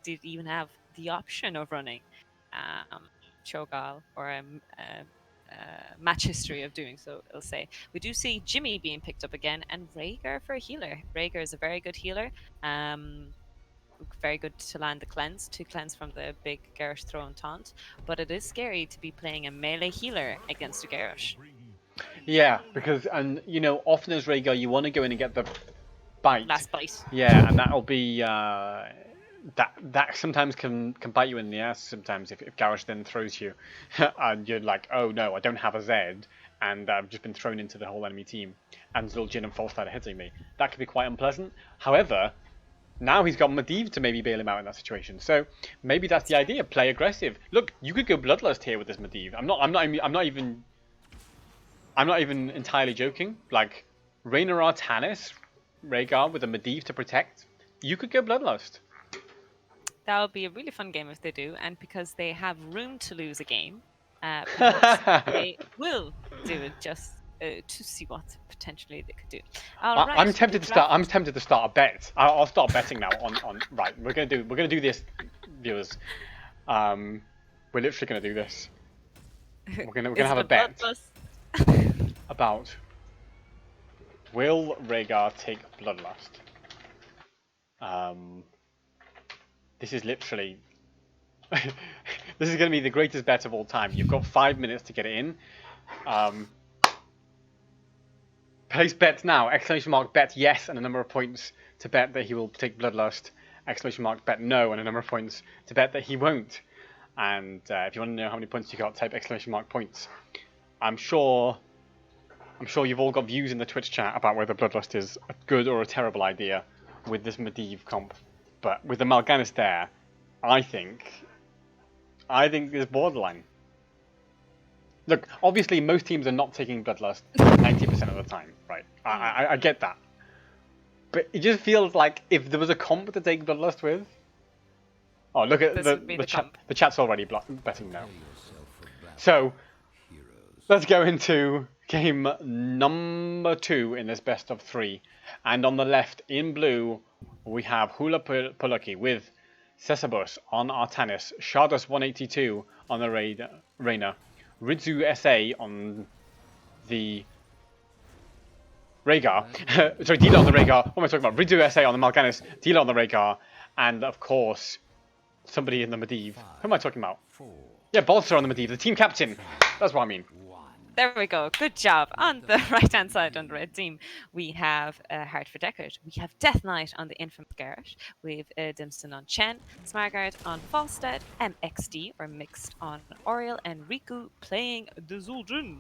did even have the option of running Cho'Gall or a match history of doing so, I'll say. We do see Jimmy being picked up again, and Rhaegar for a healer. Rhaegar is a very good healer. Very good to land the cleanse, to cleanse from the big Garrosh throw and taunt. But it is scary to be playing a melee healer against a Garrosh. Yeah, because, and you know, often as Rhaegar, you want to go in and get the bite. Last bite. Yeah, and that'll be that sometimes can bite you in the ass sometimes if Garrosh then throws you, and you're like, oh no, I don't have a Zed, and I've just been thrown into the whole enemy team, and Zul'jin and Falstad are hitting me. That can be quite unpleasant. However, now he's got Medivh to maybe bail him out in that situation. So maybe that's the idea. Play aggressive. Look, you could go Bloodlust here with this Medivh. I'm not even entirely joking. Like, Rhaenyra Tannis, Rhaegar with a Medivh to protect. You could go Bloodlust. That would be a really fun game if they do, and because they have room to lose a game, they will do it just to see what potentially they could do. Right, I'm tempted to start. I'm tempted to start a bet. I'll start betting now. On right, we're gonna do this, viewers. We're literally gonna do this. We're gonna have a bet about will Rhaegar take Bloodlust. This is literally this is going to be the greatest bet of all time. You've got 5 minutes to get it in. Place bets now! Exclamation mark bet yes, and a number of points to bet that he will take Bloodlust. Exclamation mark bet no, and a number of points to bet that he won't. And if you want to know how many points you got, type exclamation mark points. I'm sure you've all got views in the Twitch chat about whether Bloodlust is a good or a terrible idea with this Medivh comp. But with the Mal'Ganis there, I think I think is borderline. Look, obviously most teams are not taking Bloodlust 90% of the time, right? I get that. But it just feels like if there was a comp to take Bloodlust with... Oh, look at This would be the chat. comp. The chat's already betting now. So, let's go into game number 2 in this best of 3. And on the left, in blue, we have Hooye Polucky with Cesabus on Artanis, Shardos 182 on the Reyna, Ridzu SA on the Rhaegar. Sorry, Dealer on the Rhaegar. What am I talking about? Ridzu SA on the Mal'Ganis, Dealer on the Rhaegar, and of course, somebody in the Medivh. Who am I talking about? Yeah, Bolster on the Medivh, the team captain. That's what I mean. There we go. Good job. On the right-hand side on the red team, we have Heart for Deckard. We have Death Knight on the infamous Garrett. We have Dimson on Chen, Smargard on Falstead, MXD or Mixed on Oriel, and Riku playing the Zul'jin.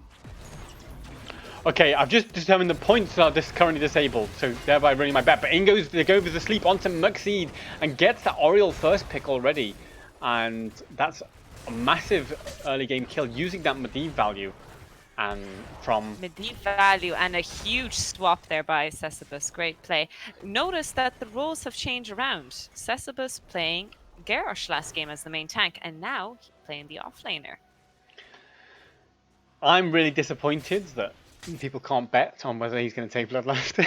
Okay, I've just determined the points are currently disabled, so thereby running my bet. But in goes the sleep onto Muxeed and gets that Oriel first pick already. And that's a massive early game kill using that Medivh value. And from Medivh value and a huge swap there by Cesabus. Great play. Notice that the roles have changed around. Cesabus playing Garrosh last game as the main tank, and now he's playing the offlaner. I'm really disappointed that people can't bet on whether he's going to take Bloodlust.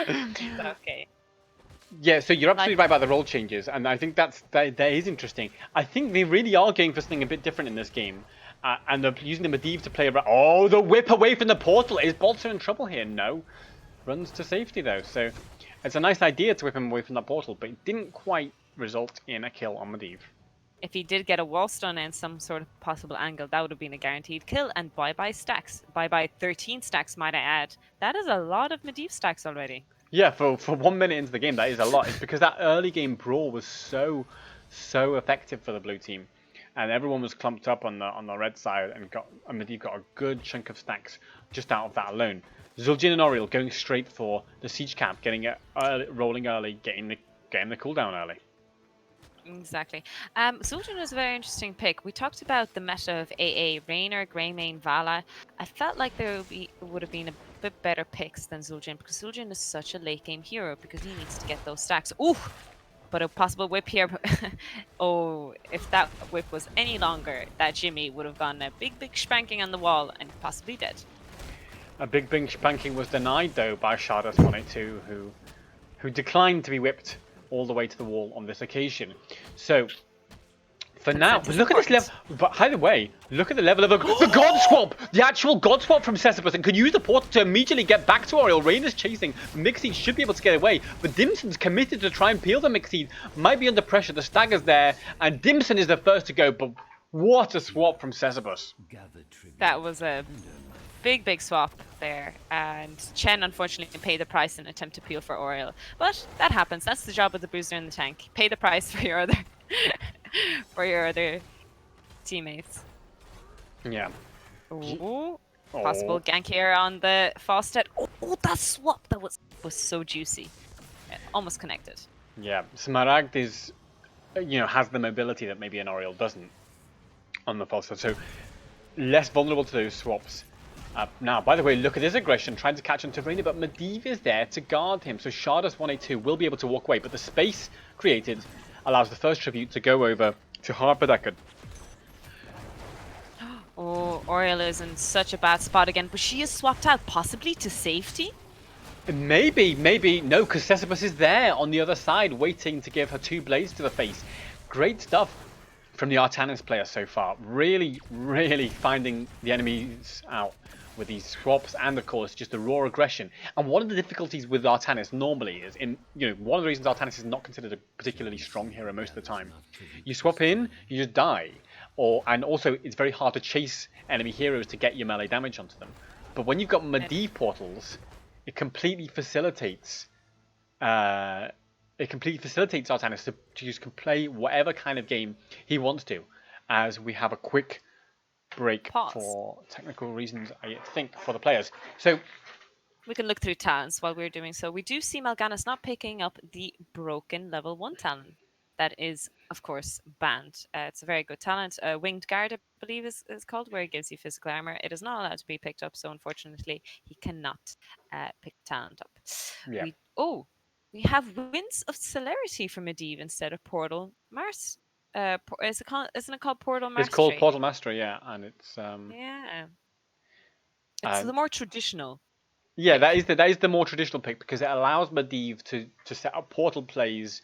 Okay. Yeah, so you're absolutely right about the role changes, and I think that is interesting. I think they really are going for something a bit different in this game, and they're using the Medivh to play around. Oh, the whip away from the portal! Is Bolter in trouble here? No. Runs to safety though, so it's a nice idea to whip him away from that portal, but it didn't quite result in a kill on Medivh. If he did get a wall stun and some sort of possible angle, that would have been a guaranteed kill. And bye-bye stacks. Bye-bye 13 stacks, might I add. That is a lot of Medivh stacks already. Yeah, for 1 minute into the game, that is a lot. It's because that early game brawl was so effective for the blue team. And everyone was clumped up on the red side, and Medivh got a good chunk of stacks just out of that alone. Zul'jin and Oriel going straight for the siege camp, getting it rolling early, getting the cooldown early. Exactly. Zul'jin was a very interesting pick. We talked about the meta of AA, Raynor, Greymane, Vala. I felt like there would have been a bit better picks than Zul'jin, because Zul'jin is such a late game hero because he needs to get those stacks. Ooh! But a possible whip here. Oh, if that whip was any longer, that Jimmy would have gotten a big spanking on the wall and possibly dead. A big spanking was denied though by Shardos 182, who declined to be whipped all the way to the wall on this occasion. So, for now, look at this level. But either way, look at the level of the God Swap! The actual God Swap from Cesabus, and can use the portal to immediately get back to Oriel. Reyna's chasing. Mixeed should be able to get away, but Dimson's committed to try and peel the Mixeed. Might be under pressure. The stagger's there, and Dimson is the first to go, but what a swap from Cesabus. That was a big swap there, and Chen unfortunately paid the price in an attempt to peel for Oriel. But that happens. That's the job of the bruiser in the tank. Pay the price for your other for your other teammates. Yeah. Ooh. Possible gank here on the Falstead. Oh, that swap that was so juicy. Almost connected. Yeah, Smaragd is, has the mobility that maybe an Oriel doesn't on the Falstead, so less vulnerable to those swaps. Now, by the way, look at his aggression, trying to catch onto Reyna, but Medivh is there to guard him, so Shardos 182 will be able to walk away, but the space created allows the first tribute to go over to Heart for Deckard. Oh, Oriel is in such a bad spot again, but she is swapped out, possibly to safety? Maybe, no, because Cesabus is there on the other side, waiting to give her 2 blades to the face. Great stuff from the Artanis player so far. Really finding the enemies out with these swaps, and of course just the raw aggression. And one of the difficulties with Artanis normally is one of the reasons Artanis is not considered a particularly strong hero most of the time. You swap in, you just die, and also it's very hard to chase enemy heroes to get your melee damage onto them. But when you've got Medivh portals, it completely facilitates Artanis to just play whatever kind of game he wants to, as we have a quick break for technical reasons, I think, for the players. So we can look through talents while we're doing so. We do see Mal'Ganis not picking up the broken level 1 talent that is, of course, banned. It's a very good talent. Winged Guard, I believe, is called, where it gives you physical armor. It is not allowed to be picked up, so unfortunately, he cannot pick talent up. Yeah. We have Winds of Celerity from Medivh instead of Portal Mars. Isn't it called Portal It's called Mastery? Portal Mastery, yeah, and Yeah, it's uh, the more traditional yeah, pick. that is the more traditional pick because it allows Medivh to set up portal plays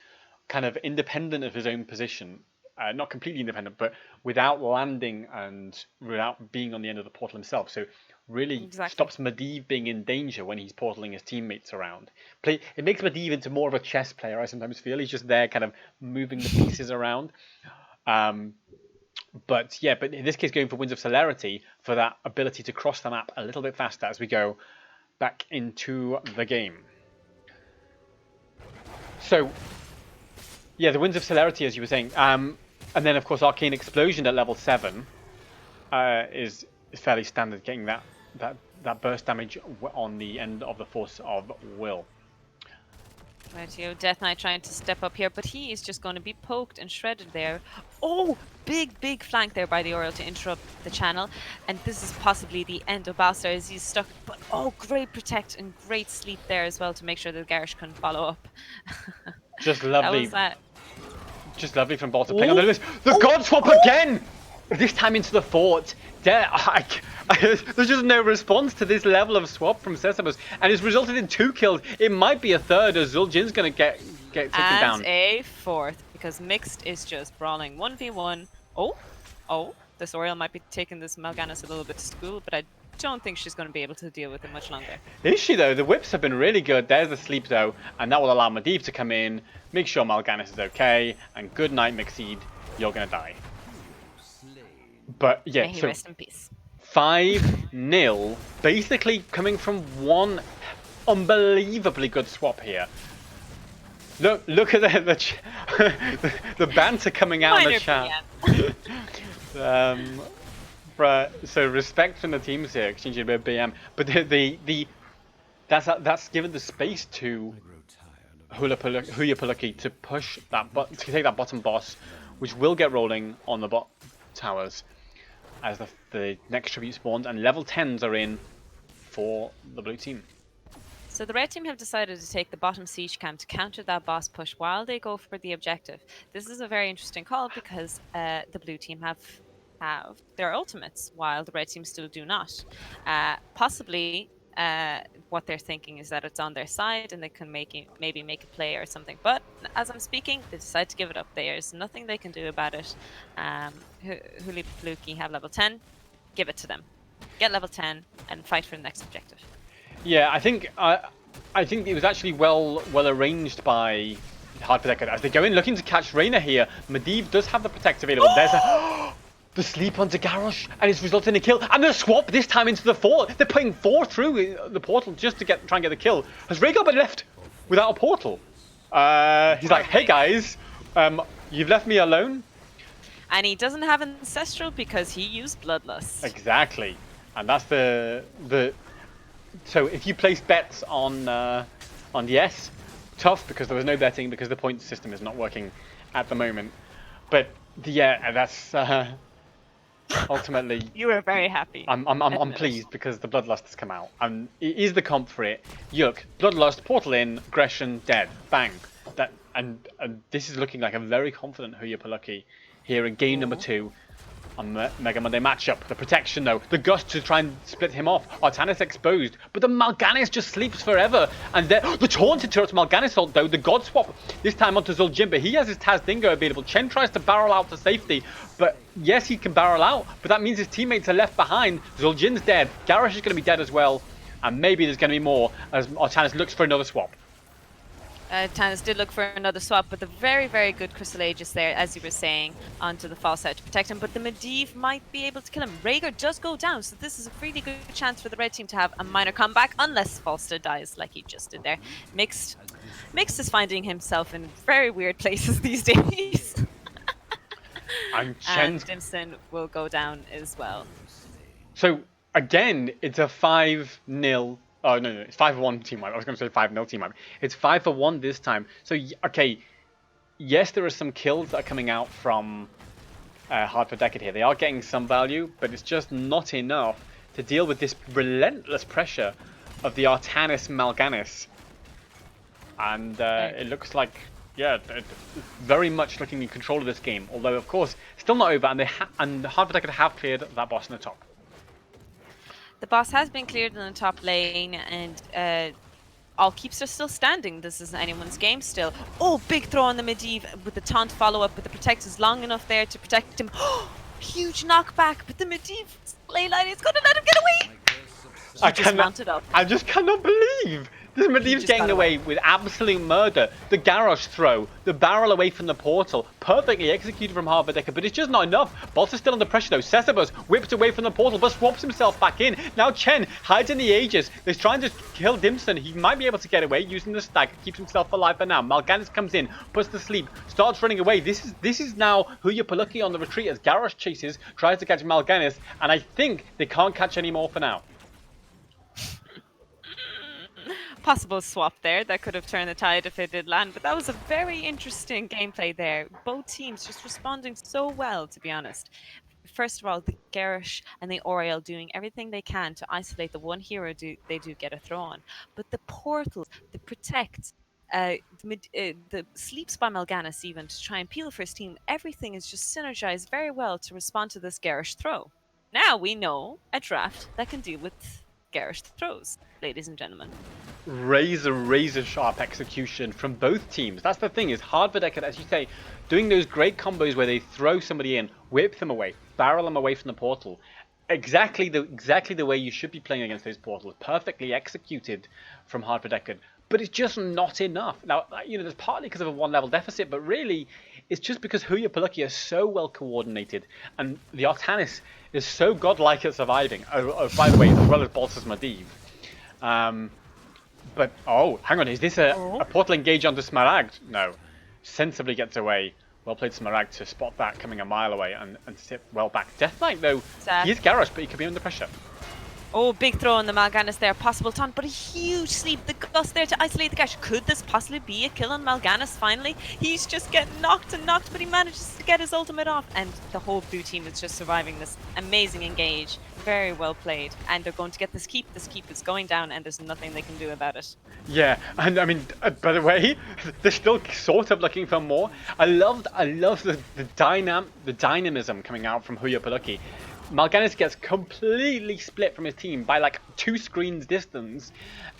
kind of independent of his own position. Not completely independent, but without landing and without being on the end of the portal himself. So really Exactly. stops Medivh being in danger when he's portaling his teammates around. It makes Medivh into more of a chess player, I sometimes feel. He's just there kind of moving the pieces around. But yeah, but in this case, going for Winds of Celerity for that ability to cross the map a little bit faster as we go back into the game. So yeah, the Winds of Celerity, as you were saying, and then of course Arcane Explosion at level 7 is fairly standard, getting that burst damage on the end of the Force of Will. Right, Death Knight trying to step up here, but he is just going to be poked and shredded there. Oh, big flank there by the Oriole to interrupt the channel. And this is possibly the end of Balstar as he's stuck. But oh, great protect and great sleep there as well to make sure that Garish couldn't follow up. Just That lovely. was that. Just lovely from Balstar playing on the list. The God Swap again! This time into the fort. There's just no response to this level of swap from Sesamos, and it's resulted in 2 kills. It might be a third as Zul'jin's going to get taken down. And a fourth, because Mixed is just brawling 1v1. Oh, this Oriole might be taking this Mal'Ganis a little bit to school, but I don't think she's going to be able to deal with it much longer. Is she though? The whips have been really good. There's the sleep though, and that will allow Medivh to come in, make sure Mal'Ganis is okay, and good night, Mixed. You're going to die. But yeah, May he so rest in peace. 5-0, basically coming from one unbelievably good swap here. Look at the banter coming out in the chat. So respect from the teams here, exchanging a bit of BM, but that's given the space to Hooye Polucky to push that to take that bottom boss, which will get rolling on the bot towers as the next tribute spawns, and level 10s are in for the blue team. So the red team have decided to take the bottom siege camp to counter that boss push while they go for the objective. This is a very interesting call because the blue team have their ultimates while the red team still do not. Possibly what they're thinking is that it's on their side and they can maybe make a play or something. But as I'm speaking, they decide to give it up. There's nothing they can do about it. Hooye Polucky have level 10. Give it to them. Get level 10 and fight for the next objective. Yeah, I think it was actually well arranged by Hard for Deckard as they go in looking to catch Reyna here. Medivh does have the protect available. There's the sleep onto Garrosh, and it's resulted in a kill. And the swap this time into the fort. They're putting 4 through the portal just to try and get the kill. Has Rhaegar been left without a portal? He's like, hey guys, you've left me alone. And he doesn't have Ancestral because he used Bloodlust. Exactly, and that's the. So if you place bets on the S, tough because there was no betting because the point system is not working at the moment. But yeah, that's ultimately. You were very happy. I'm pleased because the Bloodlust has come out, and it is the comp for it. Yuck, Bloodlust, portal in, aggression, dead, bang. And this is looking like a very confident Hooye Polucky here in game number 2. On Mega Monday matchup. The protection though, the gust to try and split him off. Artanis exposed, but the Mal'Ganis just sleeps forever. And the taunted turret Mal'Ganis ult though, the God swap this time onto Zul'jin, but he has his Taz Dingo available. Chen tries to barrel out to safety, but yes, he can barrel out, but that means his teammates are left behind. Zul'jin's dead, Garrosh is going to be dead as well, and maybe there's going to be more as Artanis looks for another swap. Tannis did look for another swap, but the very good Crystal Aegis there, as you were saying, onto the false side to protect him. But the Medivh might be able to kill him. Rhaegar does go down, so this is a really good chance for the red team to have a minor comeback, unless Falster dies like he just did there. Mixed is finding himself in very weird places these days. And Dimson will go down as well. So again, it's a 5-0. Oh, no, it's 5-1 team wipe. I was going to say 5-0 team wipe. It's 5-1 this time. So, okay, yes, there are some kills that are coming out from Hard for Deckard here. They are getting some value, but it's just not enough to deal with this relentless pressure of the Artanis Mal'Ganis. And it looks like, yeah, very much looking in control of this game. Although, of course, still not over, and Hard for Deckard have cleared that boss in the top. The boss has been cleared in the top lane, and all keeps are still standing. This isn't anyone's game still. Oh, big throw on the Medivh with the taunt follow-up, but the Protect is long enough there to protect him. Huge knockback, but the Medivh ley line is going to let him get away. I just cannot believe this Medivh's getting away with absolute murder. The garage throw, the barrel away from the portal, perfectly executed from Hard for Deckard, but it's just not enough. Bolter's still under pressure though. Cesabus whipped away from the portal, but swaps himself back in. Now Chen hides in the Aegis. They're trying to kill Dimson. He might be able to get away using the stag, keeps himself alive for now. Mal'Ganis comes in, puts to sleep, starts running away. This is now Hooye Polucky on the retreat as Garrosh chases, tries to catch Mal'Ganis, and I think they can't catch any more for now. Possible swap there that could have turned the tide if it did land, but that was a very interesting gameplay there. Both teams just responding so well, to be honest. First of all, the Garrosh and the Oriel doing everything they can to isolate the one hero they do get a throw on, but the portals, the Protect, the sleeps by Mal'Ganis even to try and peel for his team, everything is just synergized very well to respond to this Garrosh throw. Now we know a draft that can deal with Garrosh throws, ladies and gentlemen. Razor sharp execution from both teams. That's the thing, is Hard for Deckard, as you say, doing those great combos where they throw somebody in, whip them away, barrel them away from the portal. Exactly the way you should be playing against those portals. Perfectly executed from Hard for Deckard. But it's just not enough. Now, there's partly because of a one-level deficit, but really, it's just because Hooye Polucky are so well coordinated, and the Artanis is so godlike at surviving. By the way, as well as Balthus Medivh. But, oh, hang on, is this a portal engage onto Smaragd? No. Sensibly gets away. Well played Smaragd to spot that coming a mile away and sit well back. Death Knight, though, he is Garrosh, but he could be under pressure. Oh, big throw on the Mal'Ganis there. Possible taunt, but a huge sleep. The Gust there to isolate the Gash. Could this possibly be a kill on Mal'Ganis finally? He's just getting knocked and knocked, but he manages to get his ultimate off. And the whole blue team is just surviving this amazing engage. Very well played. And they're going to get this keep. This keep is going down, and there's nothing they can do about it. Yeah, and I mean, by the way, they're still sort of looking for more. I love the dynamism coming out from Hooye Polucky. Mal'Ganis gets completely split from his team by like 2 screens distance,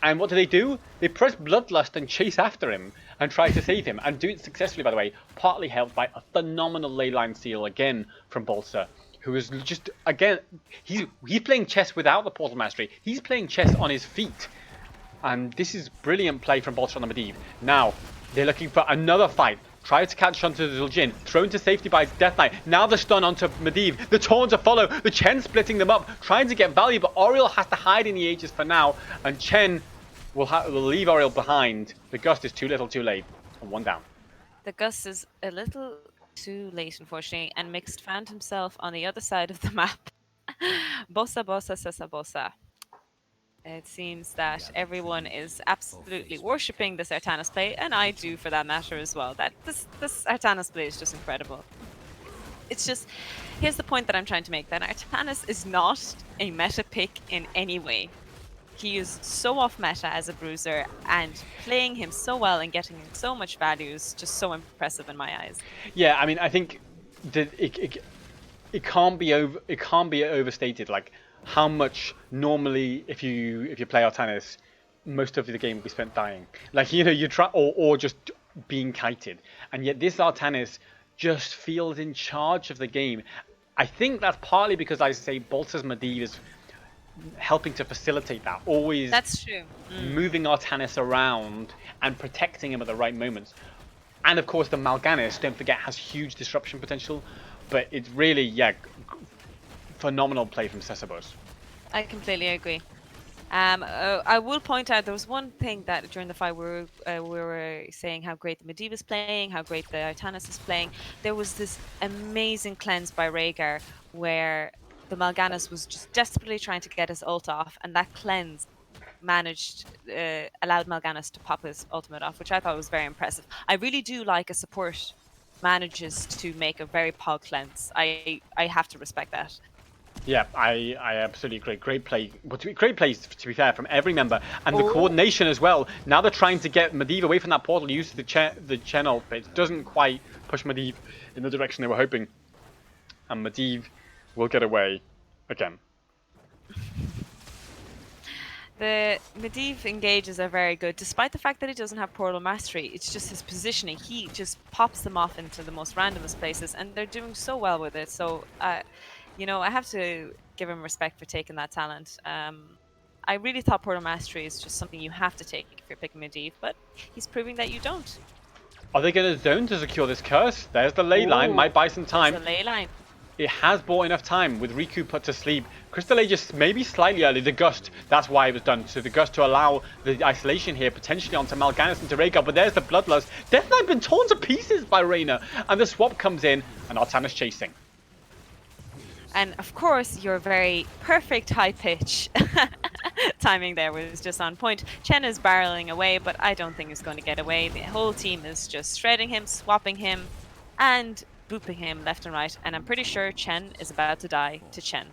and what do? They press Bloodlust and chase after him and try to save him, and do it successfully, by the way, partly helped by a phenomenal leyline seal again from Bolster, who is just, again, he's playing chess without the portal mastery. He's playing chess on his feet, and this is brilliant play from Bolster on the Medivh. Now, they're looking for another fight. Try to catch onto the Zul'jin, thrown to safety by Death Knight. Now the stun onto Medivh, the taunt to follow, the Chen splitting them up, trying to get value, but Oriel has to hide in the Aegis for now, and Chen will leave Oriel behind. The Gust is too little too late, and 1 down. The Gust is a little too late, unfortunately, and Mixed found himself on the other side of the map. Bossa, sesa, bossa. It seems that everyone is absolutely worshipping this Artanis play, and I do for that matter as well. That this Artanis play is just incredible. It's just, here's the point that I'm trying to make, that Artanis is not a meta pick in any way. He is so off meta as a bruiser, and playing him so well and getting him so much value is just so impressive in my eyes. Yeah, I mean, I think that it can't be overstated, like how much normally if you play Artanis, most of the game will be spent dying. Like, you try or just being kited. And yet this Artanis just feels in charge of the game. I think that's partly because, I say, Bolter's Medivh is helping to facilitate that. Always that's true. Moving Artanis around and protecting him at the right moments. And of course the Mal'Ganis, don't forget, has huge disruption potential. But it's really, yeah, phenomenal play from Cesabos. I completely agree. I will point out there was one thing that during the fight we were saying how great the Medivh is playing, how great the Artanis is playing. There was this amazing cleanse by Rhaegar where the Mal'Ganis was just desperately trying to get his ult off, and that cleanse managed, allowed Mal'Ganis to pop his ultimate off, which I thought was very impressive. I really do like a support manages to make a very pog cleanse. I have to respect that. Yeah, I absolutely agree. Great play. But great plays, to be fair, from every member. And the Oh, coordination as well. Now they're trying to get Medivh away from that portal, use the Chen ult, but it doesn't quite push Medivh in the direction they were hoping. And Medivh will get away again. the Medivh engages are very good, despite the fact that he doesn't have portal mastery. It's just his positioning. He just pops them off into the most randomest places, and they're doing so well with it. So, I have to give him respect for taking that talent. I really thought portal mastery is just something you have to take if you're picking Medivh, but he's proving that you don't. Are they going to zone to secure this curse? There's the ley line. Ooh, Might buy some there's time. a ley line. It has bought enough time with Riku put to sleep. Crystal Aegis maybe slightly early. The Gust, that's why it was done. So the Gust to allow the isolation here potentially onto Mal'Ganis and to Rhaegar. But there's the Bloodlust. Death Knight been torn to pieces by Reyna. And the swap comes in and Artanis chasing. And of course, your very perfect high pitch timing there was just on point. Chen is barreling away, but I don't think he's going to get away. The whole team is just shredding him, swapping him, and booping him left and right. And I'm pretty sure Chen is about to die to Chen.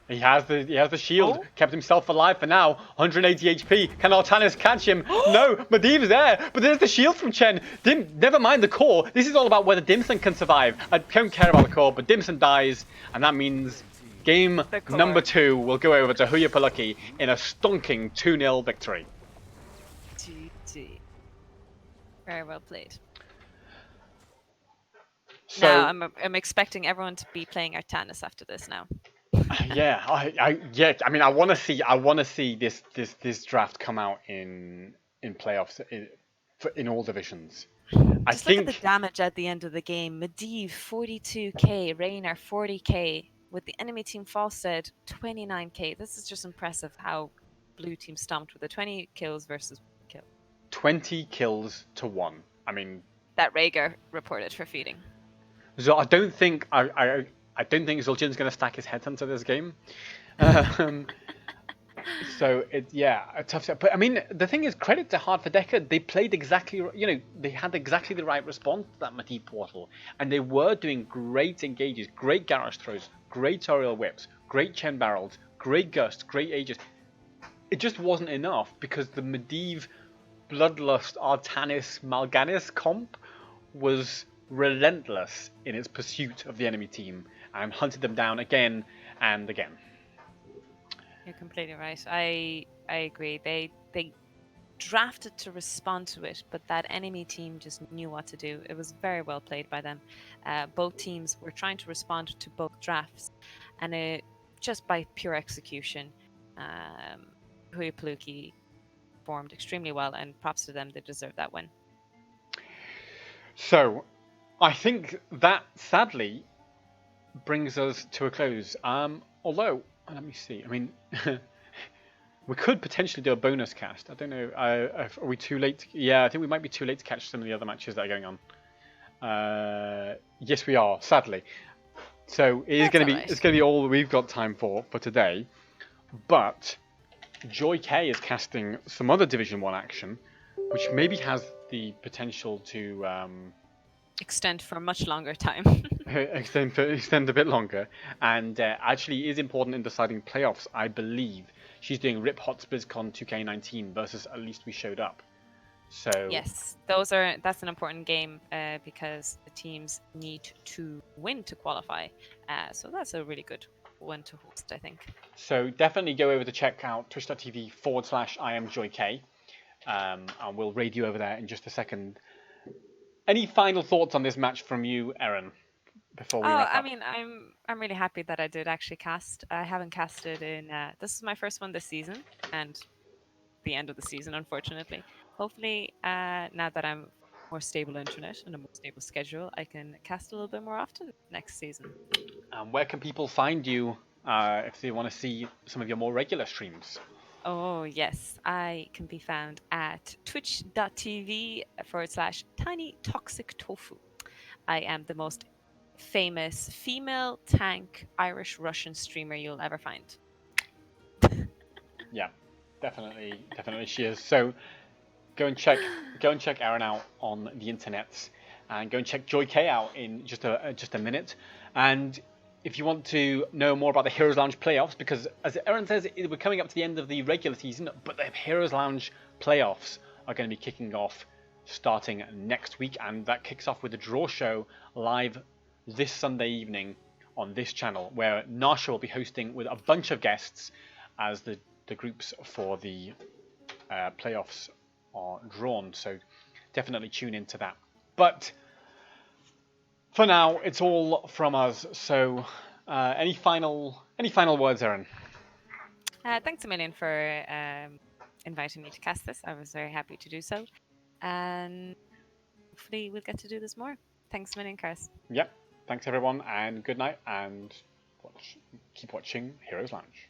He has the shield, Oh. kept himself alive for now. 180 HP. Can Artanis catch him? No, Medivh's there, but there's the shield from Chen. Never mind the core. This is all about whether Dimson can survive. I don't care about the core, but Dimson dies, and that means game number 2 will go over to Hooye Polucky in a stonking 2-0 victory. GG. Very well played. So, now I'm expecting everyone to be playing Artanis after this now. yeah, I mean, I want to see this draft come out in playoffs in all divisions. Just look at the damage at the end of the game. Medivh 42k, Reynar 40k, with the enemy team Falstead 29k. This is just impressive how blue team stomped with the 20 kills versus 1 kill. 20 kills to 1. I mean, that Rhaegar reported for feeding. So I don't think Zul'jin's going to stack his headhunter this game. So a tough set. But I mean, the thing is, credit to Hard for Deckard. They played exactly, they had exactly the right response to that Medivh portal, and they were doing great engages, great garage throws, great Toriel whips, great Chen barrels, great Gust, great Aegis. It just wasn't enough because the Medivh Bloodlust Artanis Mal'Ganis comp was relentless in its pursuit of the enemy team and hunted them down again and again. You're completely right. I agree. They drafted to respond to it, but that enemy team just knew what to do. It was very well played by them. Both teams were trying to respond to both drafts, and just by pure execution, Hooye Polucky performed extremely well, and props to them. They deserve that win. So, I think that sadly brings us to a close. Although, let me see. I mean, we could potentially do a bonus cast. I don't know. Are we too late? Yeah, I think we might be too late to catch some of the other matches that are going on. Yes, we are. Sadly. So it is going to be. Right. It's going to be all we've got time for today. But Joy K is casting some other Division 1 action, which maybe has the potential to extend for a much longer time. extend a bit longer, and actually is important in deciding playoffs. I believe she's doing Rip Hot's BlizzCon 2K19 versus At Least We Showed Up. So yes, that's an important game because the teams need to win to qualify. So that's a really good one to host, I think. So definitely go over to check out twitch.tv/IamJoyK, and we'll raid you over there in just a second. Any final thoughts on this match from you, Erin? Before we wrap up? I mean, I'm really happy that I did actually cast. I haven't casted in. This is my first one this season, and the end of the season, unfortunately. Hopefully, now that I'm more stable internet and a more stable schedule, I can cast a little bit more often next season. Where can people find you if they want to see some of your more regular streams? Oh, yes. I can be found at twitch.tv/tinytoxictofu. I am the most famous female tank Irish Russian streamer you'll ever find. Yeah. Definitely she is. So go and check Aaron out on the internet, and go and check Joy K out in just a minute. And if you want to know more about the Heroes Lounge playoffs, because as Aaron says, we're coming up to the end of the regular season, but the Heroes Lounge playoffs are going to be kicking off starting next week, and that kicks off with the draw show live this Sunday evening on this channel, where Narsha will be hosting with a bunch of guests as the groups for the playoffs are drawn. So definitely tune into that. But for now, it's all from us. So any final words, Erin? Thanks a million for inviting me to cast this. I was very happy to do so. And hopefully we'll get to do this more. Thanks a million, Chris. Yep. Thanks everyone, and good night, and keep watching Heroes Lounge.